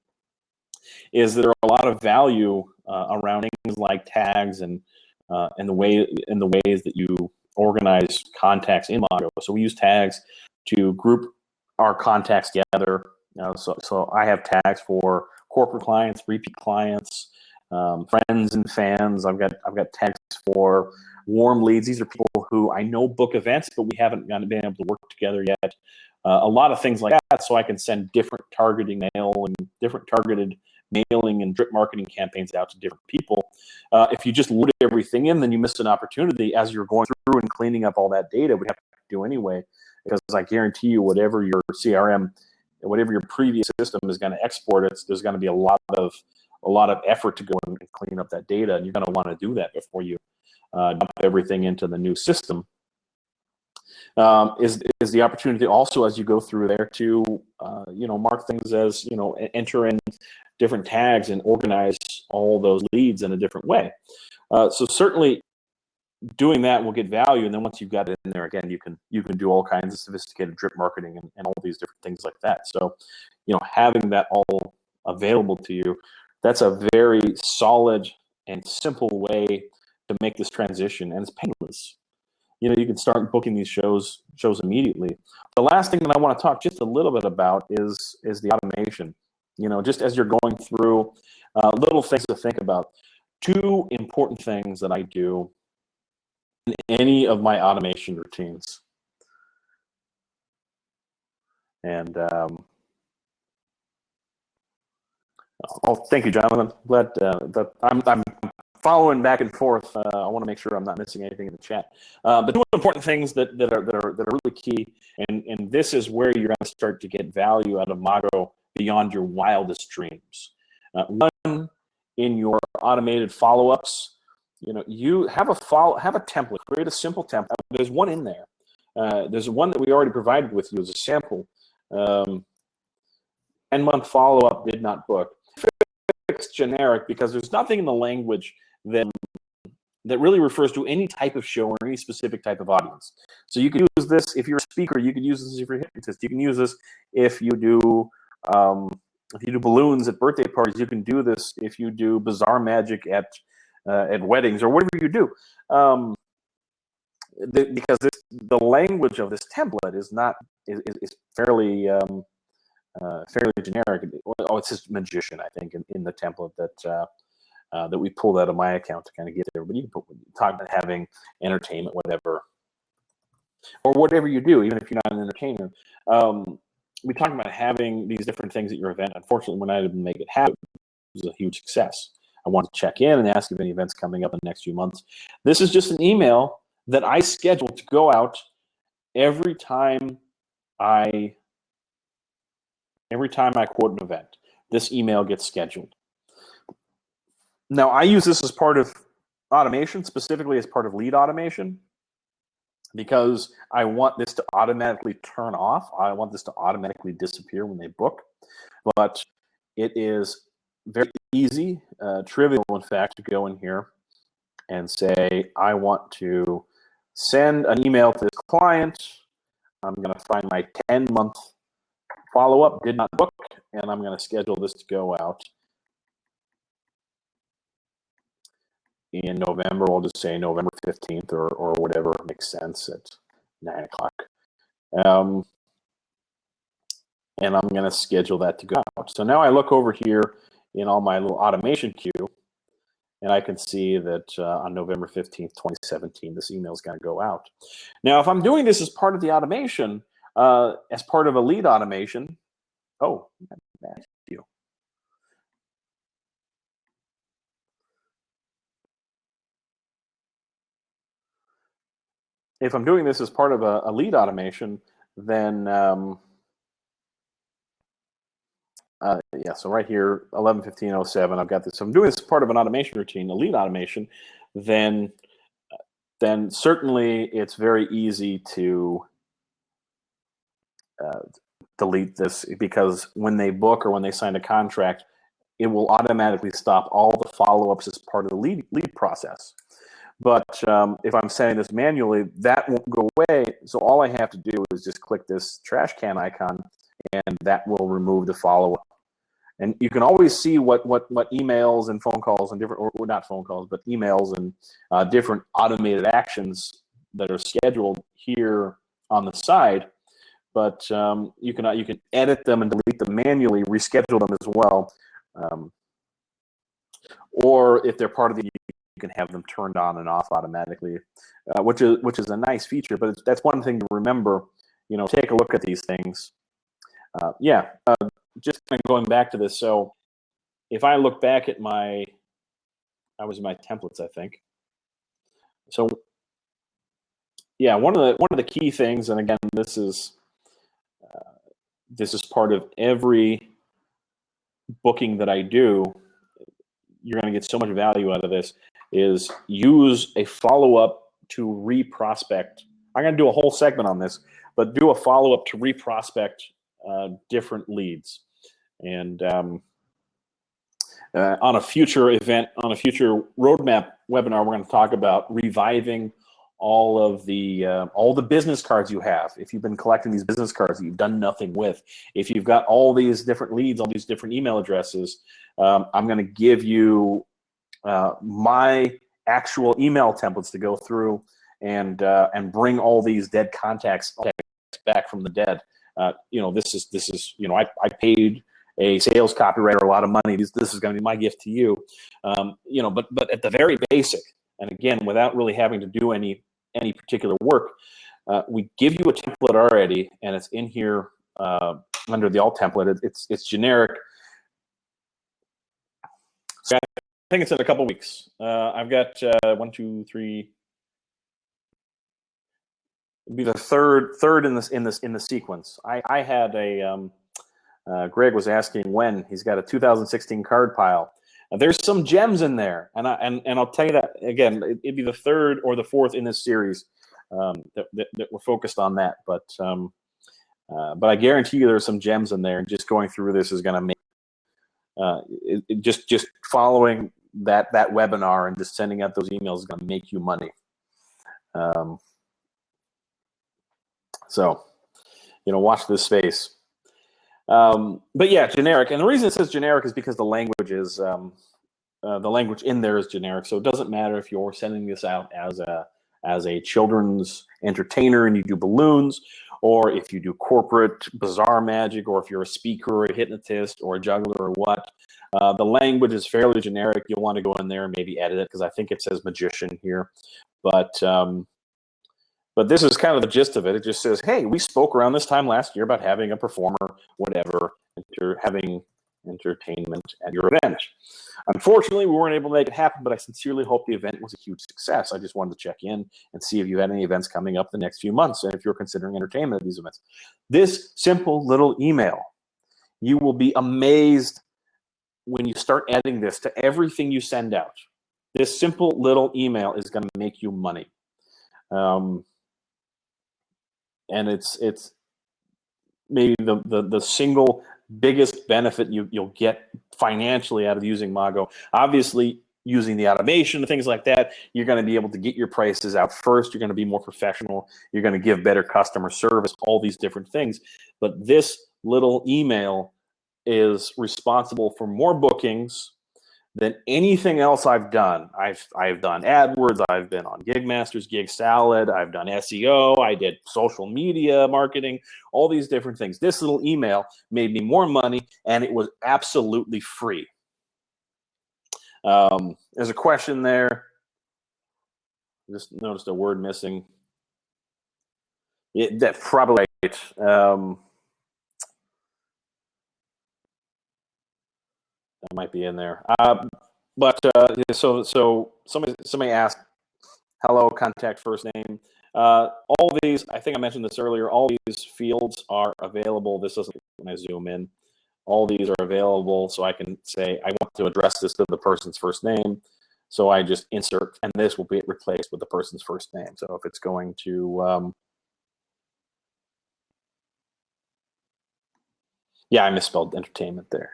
Speaker 1: is there are a lot of value around things like tags and the ways that you organize contacts in Mago. So we use tags to group our contacts together. So I have tags for corporate clients, repeat clients, friends and fans. I've got tags for warm leads. These are people who I know book events, but we haven't been able to work together yet. A lot of things like that, so I can send different targeting mail and different targeted mailing and drip marketing campaigns out to different people. If you just load everything in, then you miss an opportunity as you're going through and cleaning up all that data. We have to do anyway, because I guarantee you, whatever your CRM, whatever your previous system is going to export, there's going to be a lot of effort to go and clean up that data, and you're going to want to do that before you dump everything into the new system. Is the opportunity also, as you go through there, to mark things as enter in different tags and organize all those leads in a different way. So certainly doing that will get value, and then once you've got it in there, again, you can do all kinds of sophisticated drip marketing and all these different things like that. So having that all available to you, that's a very solid and simple way to make this transition, and it's painless. You can start booking these shows immediately. The last thing that I want to talk just a little bit about is the automation. Just as you're going through, little things to think about. Two important things that I do in any of my automation routines. And thank you, Jonathan. Glad that I'm following back and forth. I want to make sure I'm not missing anything in the chat. But two important things that are really key, and this is where you're going to start to get value out of Mago beyond your wildest dreams. One, in your automated follow-ups, you have a template. Create a simple template. There's one in there. There's one that we already provided with you as a sample. 10-month follow-up did not book. It's generic because there's nothing in the language that really refers to any type of show or any specific type of audience. So you can use this if you're a speaker. You can use this if you're a hypnotist. You can use this if you do balloons at birthday parties. You can do this if you do bizarre magic at weddings or whatever you do. Because the language of this template is fairly generic. Oh, it says magician, I think, in the template that we pulled out of my account to kind of get there. But you can talk about having entertainment, whatever, or whatever you do, even if you're not an entertainer. We talked about having these different things at your event. Unfortunately, when I didn't make it happen, it was a huge success. I want to check in and ask if any events coming up in the next few months. This is just an email that I schedule to go out every time I quote an event. This email gets scheduled. Now, I use this as part of automation, specifically as part of lead automation, because I want this to automatically turn off. I want this to automatically disappear when they book. But it is very easy, trivial, in fact, to go in here and say, I want to send an email to this client. I'm going to find my 10-month follow-up, did not book, and I'm going to schedule this to go out in November. We'll just say November 15th or whatever makes sense at 9 o'clock. And I'm going to schedule that to go out. So now I look over here in all my little automation queue, and I can see that on November 15th, 2017, this email is going to go out. Now, if I'm doing this as part of the automation, as part of a lead automation, if I'm doing this as part of a lead automation, then so right here, 11:15:07, I've got this. So I'm doing this as part of an automation routine, a lead automation, then then certainly it's very easy to delete this, because when they book or when they sign a contract, it will automatically stop all the follow-ups as part of the lead process. But if I'm setting this manually, that won't go away. So all I have to do is just click this trash can icon, and that will remove the follow-up. And you can always see what emails and phone calls and different, or not phone calls, but emails and different automated actions that are scheduled here on the side. But you can edit them and delete them manually, reschedule them as well. Or if they're part of the, you can have them turned on and off automatically, which is a nice feature. But that's one thing to remember. Take a look at these things. Just kind of going back to this. So if I look back at I was in my templates, I think. So yeah, one of the key things, and again, this is part of every booking that I do. You're going to get so much value out of this. Is use a follow-up to re-prospect. I'm going to do a whole segment on this, but do a follow-up to re-prospect different leads. And on a future event, on a future roadmap webinar, we're going to talk about reviving all the business cards you have. If you've been collecting these business cards that you've done nothing with, if you've got all these different leads, all these different email addresses, I'm going to give you my actual email templates to go through and bring all these dead contacts back from the dead. This is I paid a sales copywriter a lot of money. This is going to be my gift to you. But at the very basic, and again, without really having to do any particular work, we give you a template already, and it's in here under the alt template. It's generic. So I think it's in a couple weeks. I've got 1, 2, 3. It'd be the third in the sequence. I had a Greg was asking when. He's got a 2016 card pile. There's some gems in there, and I'll tell you that again. It'd be the third or the fourth in this series that we're focused on that. But I guarantee you there's some gems in there, and just going through this is going to make just following that webinar and just sending out those emails is going to make you money. So watch this space. But yeah, generic. And the reason it says generic is because the language is the language in there is generic. So it doesn't matter if you're sending this out as a children's entertainer and you do balloons, or if you do corporate bazaar magic, or if you're a speaker or a hypnotist or a juggler or what. The language is fairly generic. You'll want to go in there and maybe edit it, because I think it says magician here. But this is kind of the gist of it. It just says, hey, we spoke around this time last year about having a performer, whatever, having entertainment at your event. Unfortunately, we weren't able to make it happen, but I sincerely hope the event was a huge success. I just wanted to check in and see if you had any events coming up the next few months, and if you're considering entertainment at these events. This simple little email, you will be amazed when you start adding this to everything you send out. This simple little email is going to make you money. And it's maybe the single biggest benefit you'll get financially out of using Mago. Obviously, using the automation and things like that, you're going to be able to get your prices out first. You're going to be more professional. You're going to give better customer service, all these different things. But this little email is responsible for more bookings than anything else I've done. I've done AdWords, I've been on Gigmasters, Gig Salad, I've done SEO, I did social media marketing, all these different things. This little email made me more money, and it was absolutely free. There's a question there. Just noticed a word missing. That's probably right. That might be in there. So somebody asked, hello, contact first name. All these, I think I mentioned this earlier, all these fields are available. This doesn't, when I zoom in, all these are available, so I can say I want to address this to the person's first name. So I just insert, and this will be replaced with the person's first name. So if it's going to, yeah, I misspelled entertainment there.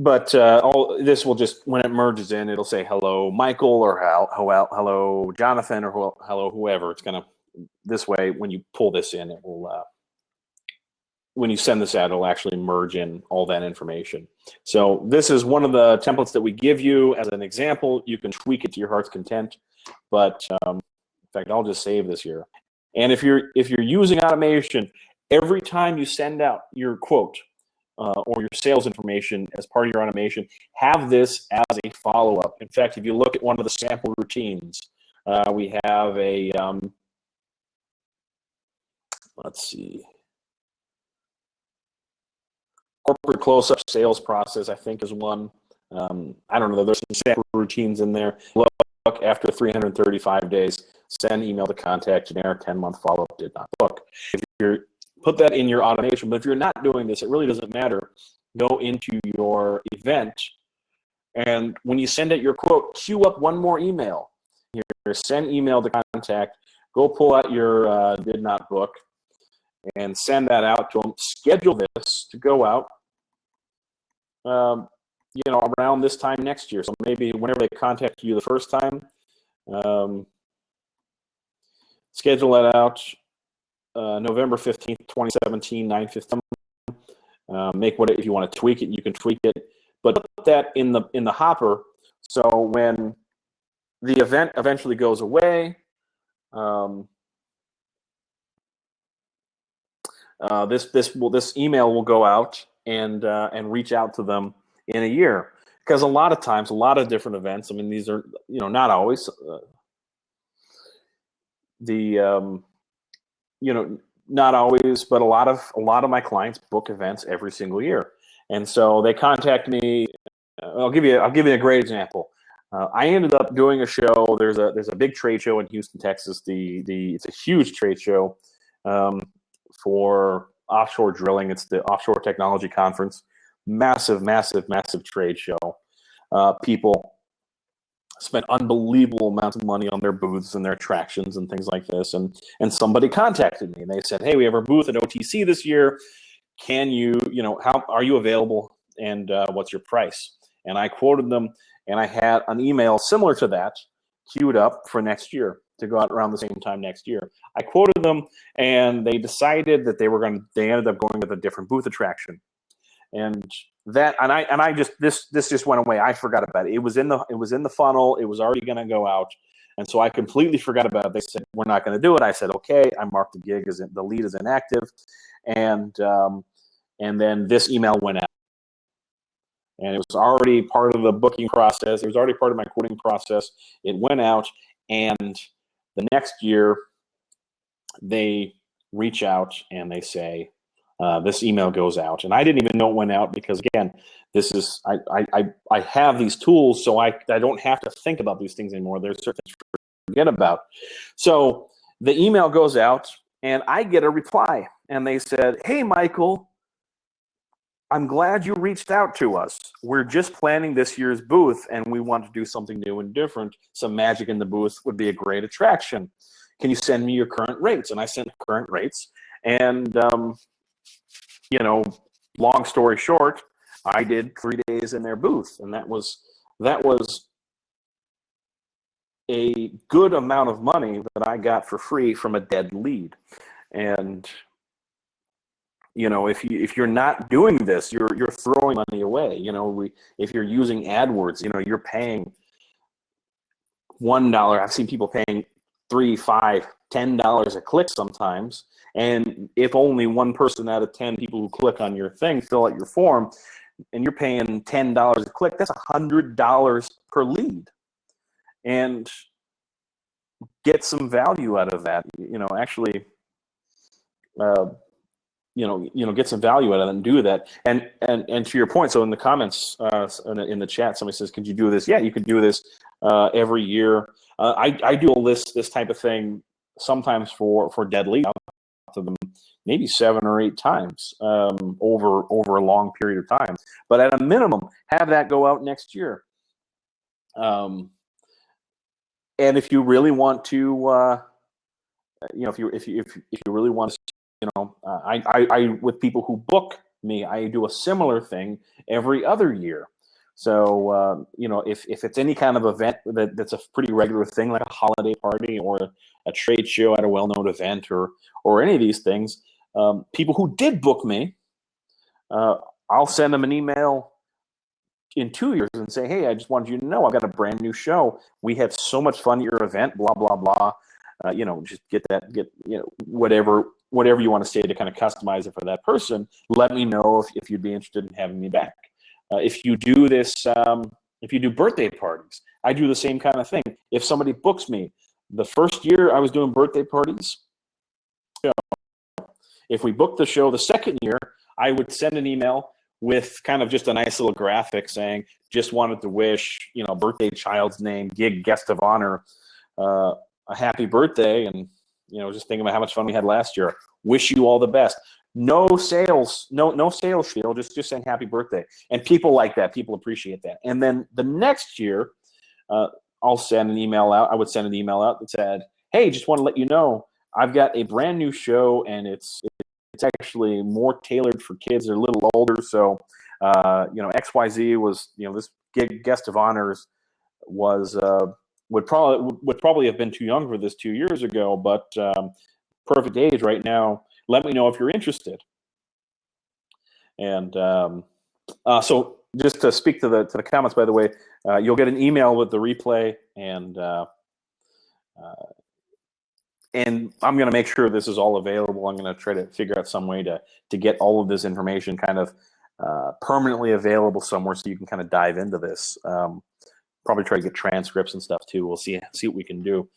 Speaker 1: But all this will just, when it merges in, it'll say hello Michael, or hello Jonathan, or hello whoever. It's gonna, this way when you pull this in, it will when you send this out, it'll actually merge in all that information. So this is one of the templates that we give you as an example. You can tweak it to your heart's content, but in fact, I'll just save this here. And if you're using automation, every time you send out your quote or your sales information as part of your automation, have this as a follow-up. In fact, if you look at one of the sample routines, we have a, let's see, corporate close-up sales process, I think, is one. I don't know, there's some sample routines in there. Look, after 335 days, send email to contact, generic 10-month follow-up, did not book. If you're, put that in your automation, but if you're not doing this, it really doesn't matter. Go into your event, and when you send out your quote, queue up one more email. Here, send email to contact, go pull out your did not book, and send that out to them. Schedule this to go out, you know, around this time next year. So maybe whenever they contact you the first time, schedule that out November 15th, 2017, 9:15. Make what, if you want to tweak it, you can tweak it, but put that in the hopper. So when the event eventually goes away, this email will go out and reach out to them in a year, because a lot of times, a lot of different events, I mean, these are, you know, not always you know, not always, but a lot of my clients book events every single year, and so they contact me. I'll give you a great example. I ended up doing a show. There's a big trade show in Houston, Texas. It's a huge trade show for offshore drilling. It's the Offshore Technology Conference. Massive, massive, massive trade show. People spent unbelievable amounts of money on their booths and their attractions and things like this. And somebody contacted me and they said, hey, we have our booth at OTC this year. Can you, you know, how are you available, and what's your price? And I quoted them, and I had an email similar to that queued up for next year to go out around the same time next year. I quoted them, and they decided that they ended up going with a different booth attraction. And that, and I just, this just went away. I forgot about it. It was in the funnel. It was already going to go out. And so I completely forgot about it. They said, we're not going to do it. I said, okay. I marked the gig as the lead as inactive. And then this email went out. And it was already part of the booking process. It was already part of my quoting process. It went out, and the next year they reach out and they say, this email goes out. And I didn't even know it went out, because again, this is, I have these tools, so I don't have to think about these things anymore. There's certain things to forget about. So the email goes out, and I get a reply, and they said, hey, Michael, I'm glad you reached out to us. We're just planning this year's booth, and we want to do something new and different. Some magic in the booth would be a great attraction. Can you send me your current rates? And I sent current rates. And, you know, long story short, I did 3 days in their booth, and that was a good amount of money that I got for free from a dead lead. And you know, if you're not doing this, you're throwing money away. You know, if you're using AdWords, you know, you're paying $1. I've seen people paying $3, $5, $10 a click sometimes. And if only one person out of 10 people who click on your thing fill out your form, and you're paying $10 a click, that's $100 per lead. And get some value out of that. You know, actually. Get some value out of it and do that. And to your point, so in the comments, in the chat, somebody says, could you do this? Yeah, you could do this every year. I do all this type of thing sometimes for dead leads to them maybe 7 or 8 times over a long period of time. But at a minimum, have that go out next year. And if you really want to, if you really want to, I with people who book me, I do a similar thing every other year. So if it's any kind of event that's a pretty regular thing, like a holiday party or a trade show at a well-known event or any of these things, people who did book me, I'll send them an email in 2 years and say, hey, I just wanted you to know I've got a brand new show. We had so much fun at your event, blah, blah, blah. Just get whatever you want to say to kind of customize it for that person. Let me know if you'd be interested in having me back. If you do this, if you do birthday parties, I do the same kind of thing. If somebody books me, the first year I was doing birthday parties, if we booked the show the second year, I would send an email with kind of just a nice little graphic saying, just wanted to wish, birthday child's name, gig guest of honor, a happy birthday, and just thinking about how much fun we had last year. Wish you all the best. No sales spiel, just saying happy birthday. And people like that. People appreciate that. And then the next year, I'll send an email out. I would send an email out that said, hey, just want to let you know I've got a brand new show, and it's actually more tailored for kids. They're a little older, so XYZ was this guest of honors was would probably have been too young for this 2 years ago, but perfect age right now. Let me know if you're interested. And so just to speak to the comments, by the way, you'll get an email with the replay, and I'm going to make sure this is all available. I'm going to try to figure out some way to get all of this information kind of permanently available somewhere so you can kind of dive into this. Probably try to get transcripts and stuff too. We'll see what we can do.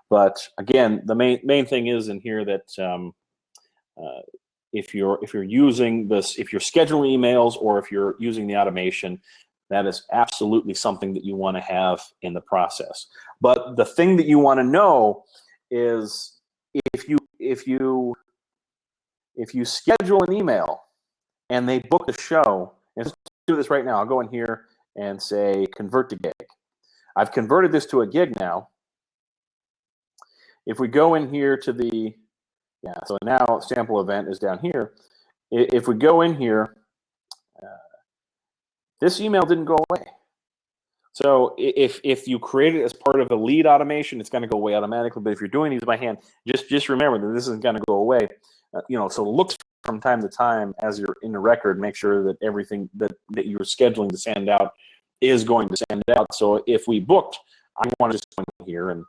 Speaker 1: But again, the main thing is in here that if you're using this, if you're scheduling emails or if you're using the automation, that is absolutely something that you want to have in the process. But the thing that you want to know is if you schedule an email and they book a show, and let's do this right now. I'll go in here and say convert to gig. I've converted this to a gig now. If we go in here to the so now sample event is down here. If we go in here, this email didn't go away. So if you create it as part of a lead automation, it's going to go away automatically. But if you're doing these by hand, just remember that this isn't going to go away. So look from time to time as you're in the record, make sure that everything that you're scheduling to send out is going to send out. So if we booked, I want to just go in here and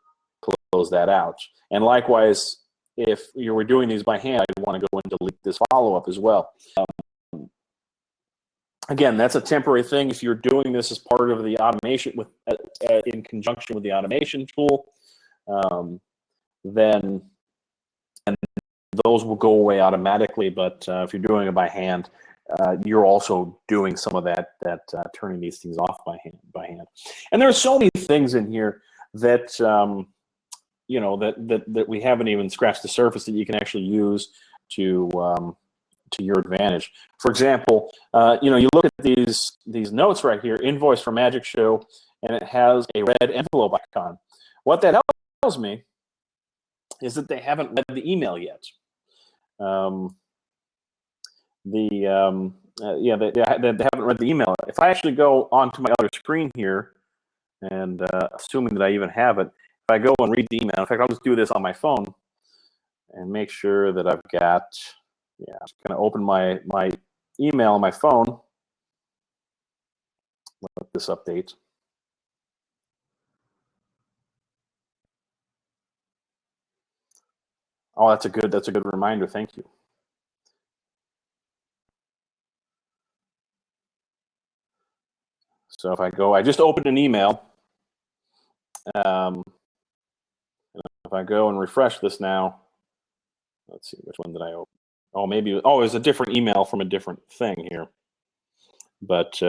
Speaker 1: close that out. And likewise, if you were doing these by hand, I'd want to go and delete this follow-up as well. Again, that's a temporary thing. If you're doing this as part of the automation in conjunction with the automation tool, then those will go away automatically. But if you're doing it by hand, you're also doing some of that turning these things off by hand. And there are so many things in here that that we haven't even scratched the surface that you can actually use to your advantage. For example, you look at these notes right here, invoice for Magic Show, and it has a red envelope icon. What that tells me is that they haven't read the email yet. They haven't read the email. If I actually go onto my other screen here, and assuming that I even have it, if I go and read the email, in fact, I'll just do this on my phone and make sure that I've got, I'm just going to open my email on my phone. Let this update. Oh, that's a good reminder. Thank you. So if I just opened an email. If I go and refresh this now, let's see, which one did I open? Oh, maybe, it was a different email from a different thing here. But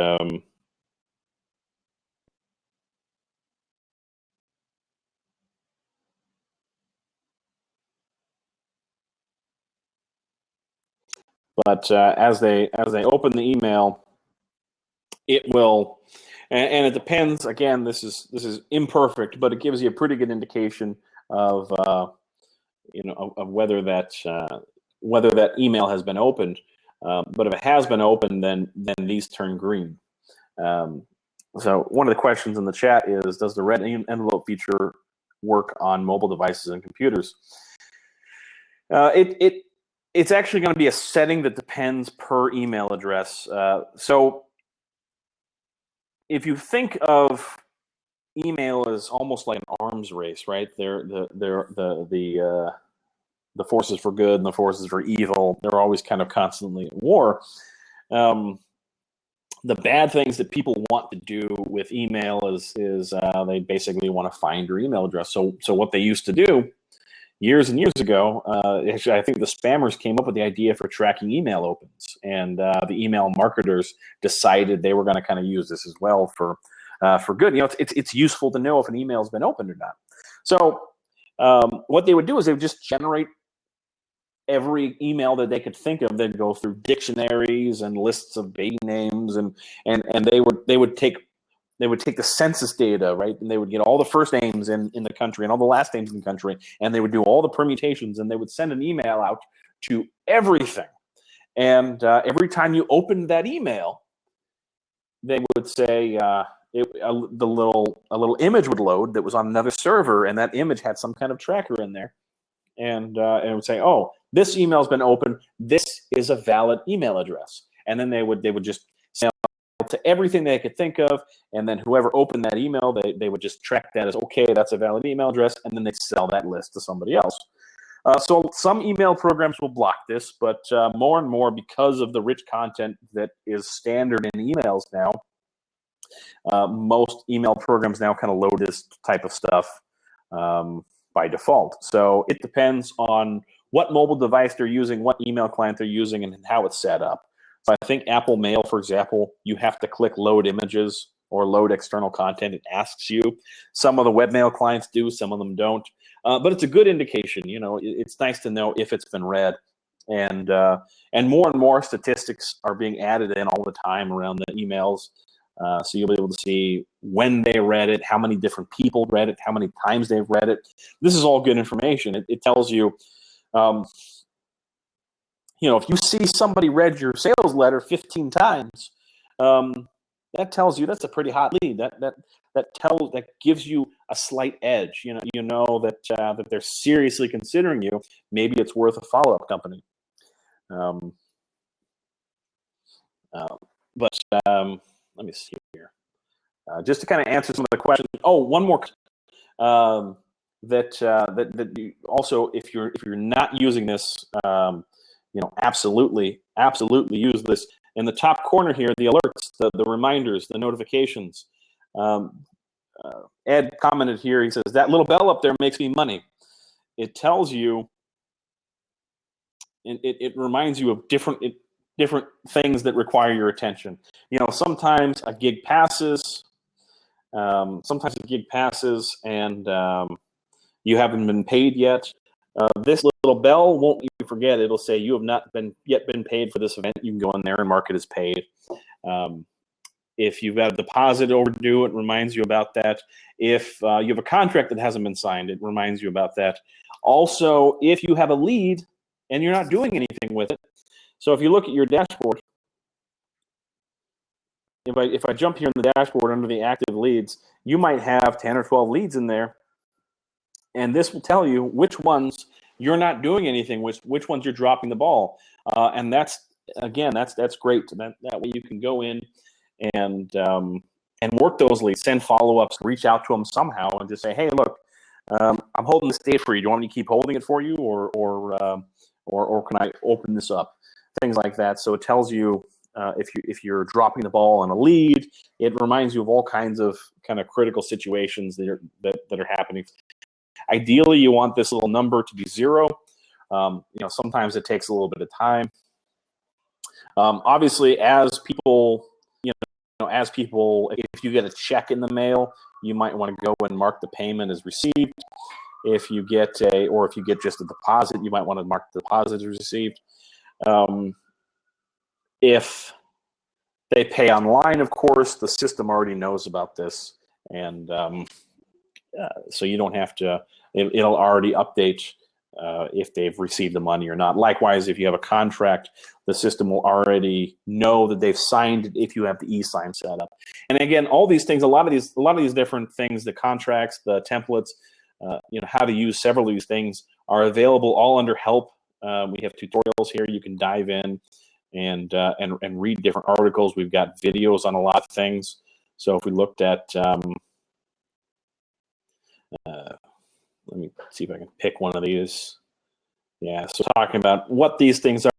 Speaker 1: But as they open the email, it will, and it depends. Again, this is imperfect, but it gives you a pretty good indication of of whether that email has been opened. But if it has been opened, then these turn green. So one of the questions in the chat is, does the red envelope feature work on mobile devices and computers? It's actually going to be a setting that depends per email address. So if you think of email as almost like an arms race, right? They're the forces for good and the forces for evil. They're always kind of constantly at war. The bad things that people want to do with email is they basically want to find your email address. So what they used to do years and years ago, actually, I think the spammers came up with the idea for tracking email opens, and the email marketers decided they were going to kind of use this as well for good. It's useful to know if an email has been opened or not. So what they would do is they would just generate every email that they could think of. They'd go through dictionaries and lists of baby names, and they would take the census data, right? And they would get all the first names in the country and all the last names in the country, and they would do all the permutations, and they would send an email out to everything. And every time you opened that email, they would say a little image would load that was on another server, and that image had some kind of tracker in there, and it would say, oh, this email's been opened. This is a valid email address. And then they would just send to everything they could think of, and then whoever opened that email, they would just track that as, okay, that's a valid email address, and then they sell that list to somebody else. So some email programs will block this, but more and more, because of the rich content that is standard in emails now, most email programs now kind of load this type of stuff by default. So it depends on what mobile device they're using, what email client they're using, and how it's set up. So I think Apple Mail, for example, you have to click load images or load external content. It asks you. Some of the webmail clients do, some of them don't. But it's a good indication. It's nice to know if it's been read. And more statistics are being added in all the time around the emails. So you'll be able to see when they read it, how many different people read it, how many times they've read it. This is all good information. It tells you, if you see somebody read your sales letter 15 times, that tells you that's a pretty hot lead. That gives you a slight edge. You know that they're seriously considering you. Maybe it's worth a follow-up company. But let me see here. Just to kind of answer some of the questions. Oh, one more. That you also, if you're not using this, absolutely use this. In the top corner here, the alerts, the reminders, the notifications. Ed commented here. He says, that little bell up there makes me money. It tells you, it reminds you of different things that require your attention. Sometimes a gig passes. And you haven't been paid yet. This little bell won't you forget. It'll say you have not yet been paid for this event. You can go in there and mark it as paid. If you've got a deposit overdue, it reminds you about that. If you have a contract that hasn't been signed, it reminds you about that. Also, if you have a lead and you're not doing anything with it. So if you look at your dashboard, if I jump here in the dashboard under the active leads, you might have 10 or 12 leads in there. And this will tell you which ones you're not doing anything with, which ones you're dropping the ball. And that's great. That way you can go in and work those leads, send follow-ups, reach out to them somehow, and just say, hey, look, I'm holding this date for you. Do you want me to keep holding it for you, or can I open this up? Things like that. So it tells you if you're dropping the ball on a lead. It reminds you of all kinds of kind of critical situations that are happening. Ideally, you want this little number to be 0. Sometimes it takes a little bit of time. Obviously, as people, if you get a check in the mail, you might want to go and mark the payment as received. If you get just a deposit, you might want to mark the deposit as received. If they pay online, of course, the system already knows about this, and so you don't have to. It'll already update if they've received the money or not. Likewise, if you have a contract, the system will already know that they've signed it if you have the e-sign set up. And again, all these things, a lot of these different things, the contracts, the templates, how to use several of these things are available all under help. We have tutorials here. You can dive in and read different articles. We've got videos on a lot of things. So if we looked at let me see if I can pick one of these. Yeah, so talking about what these things are.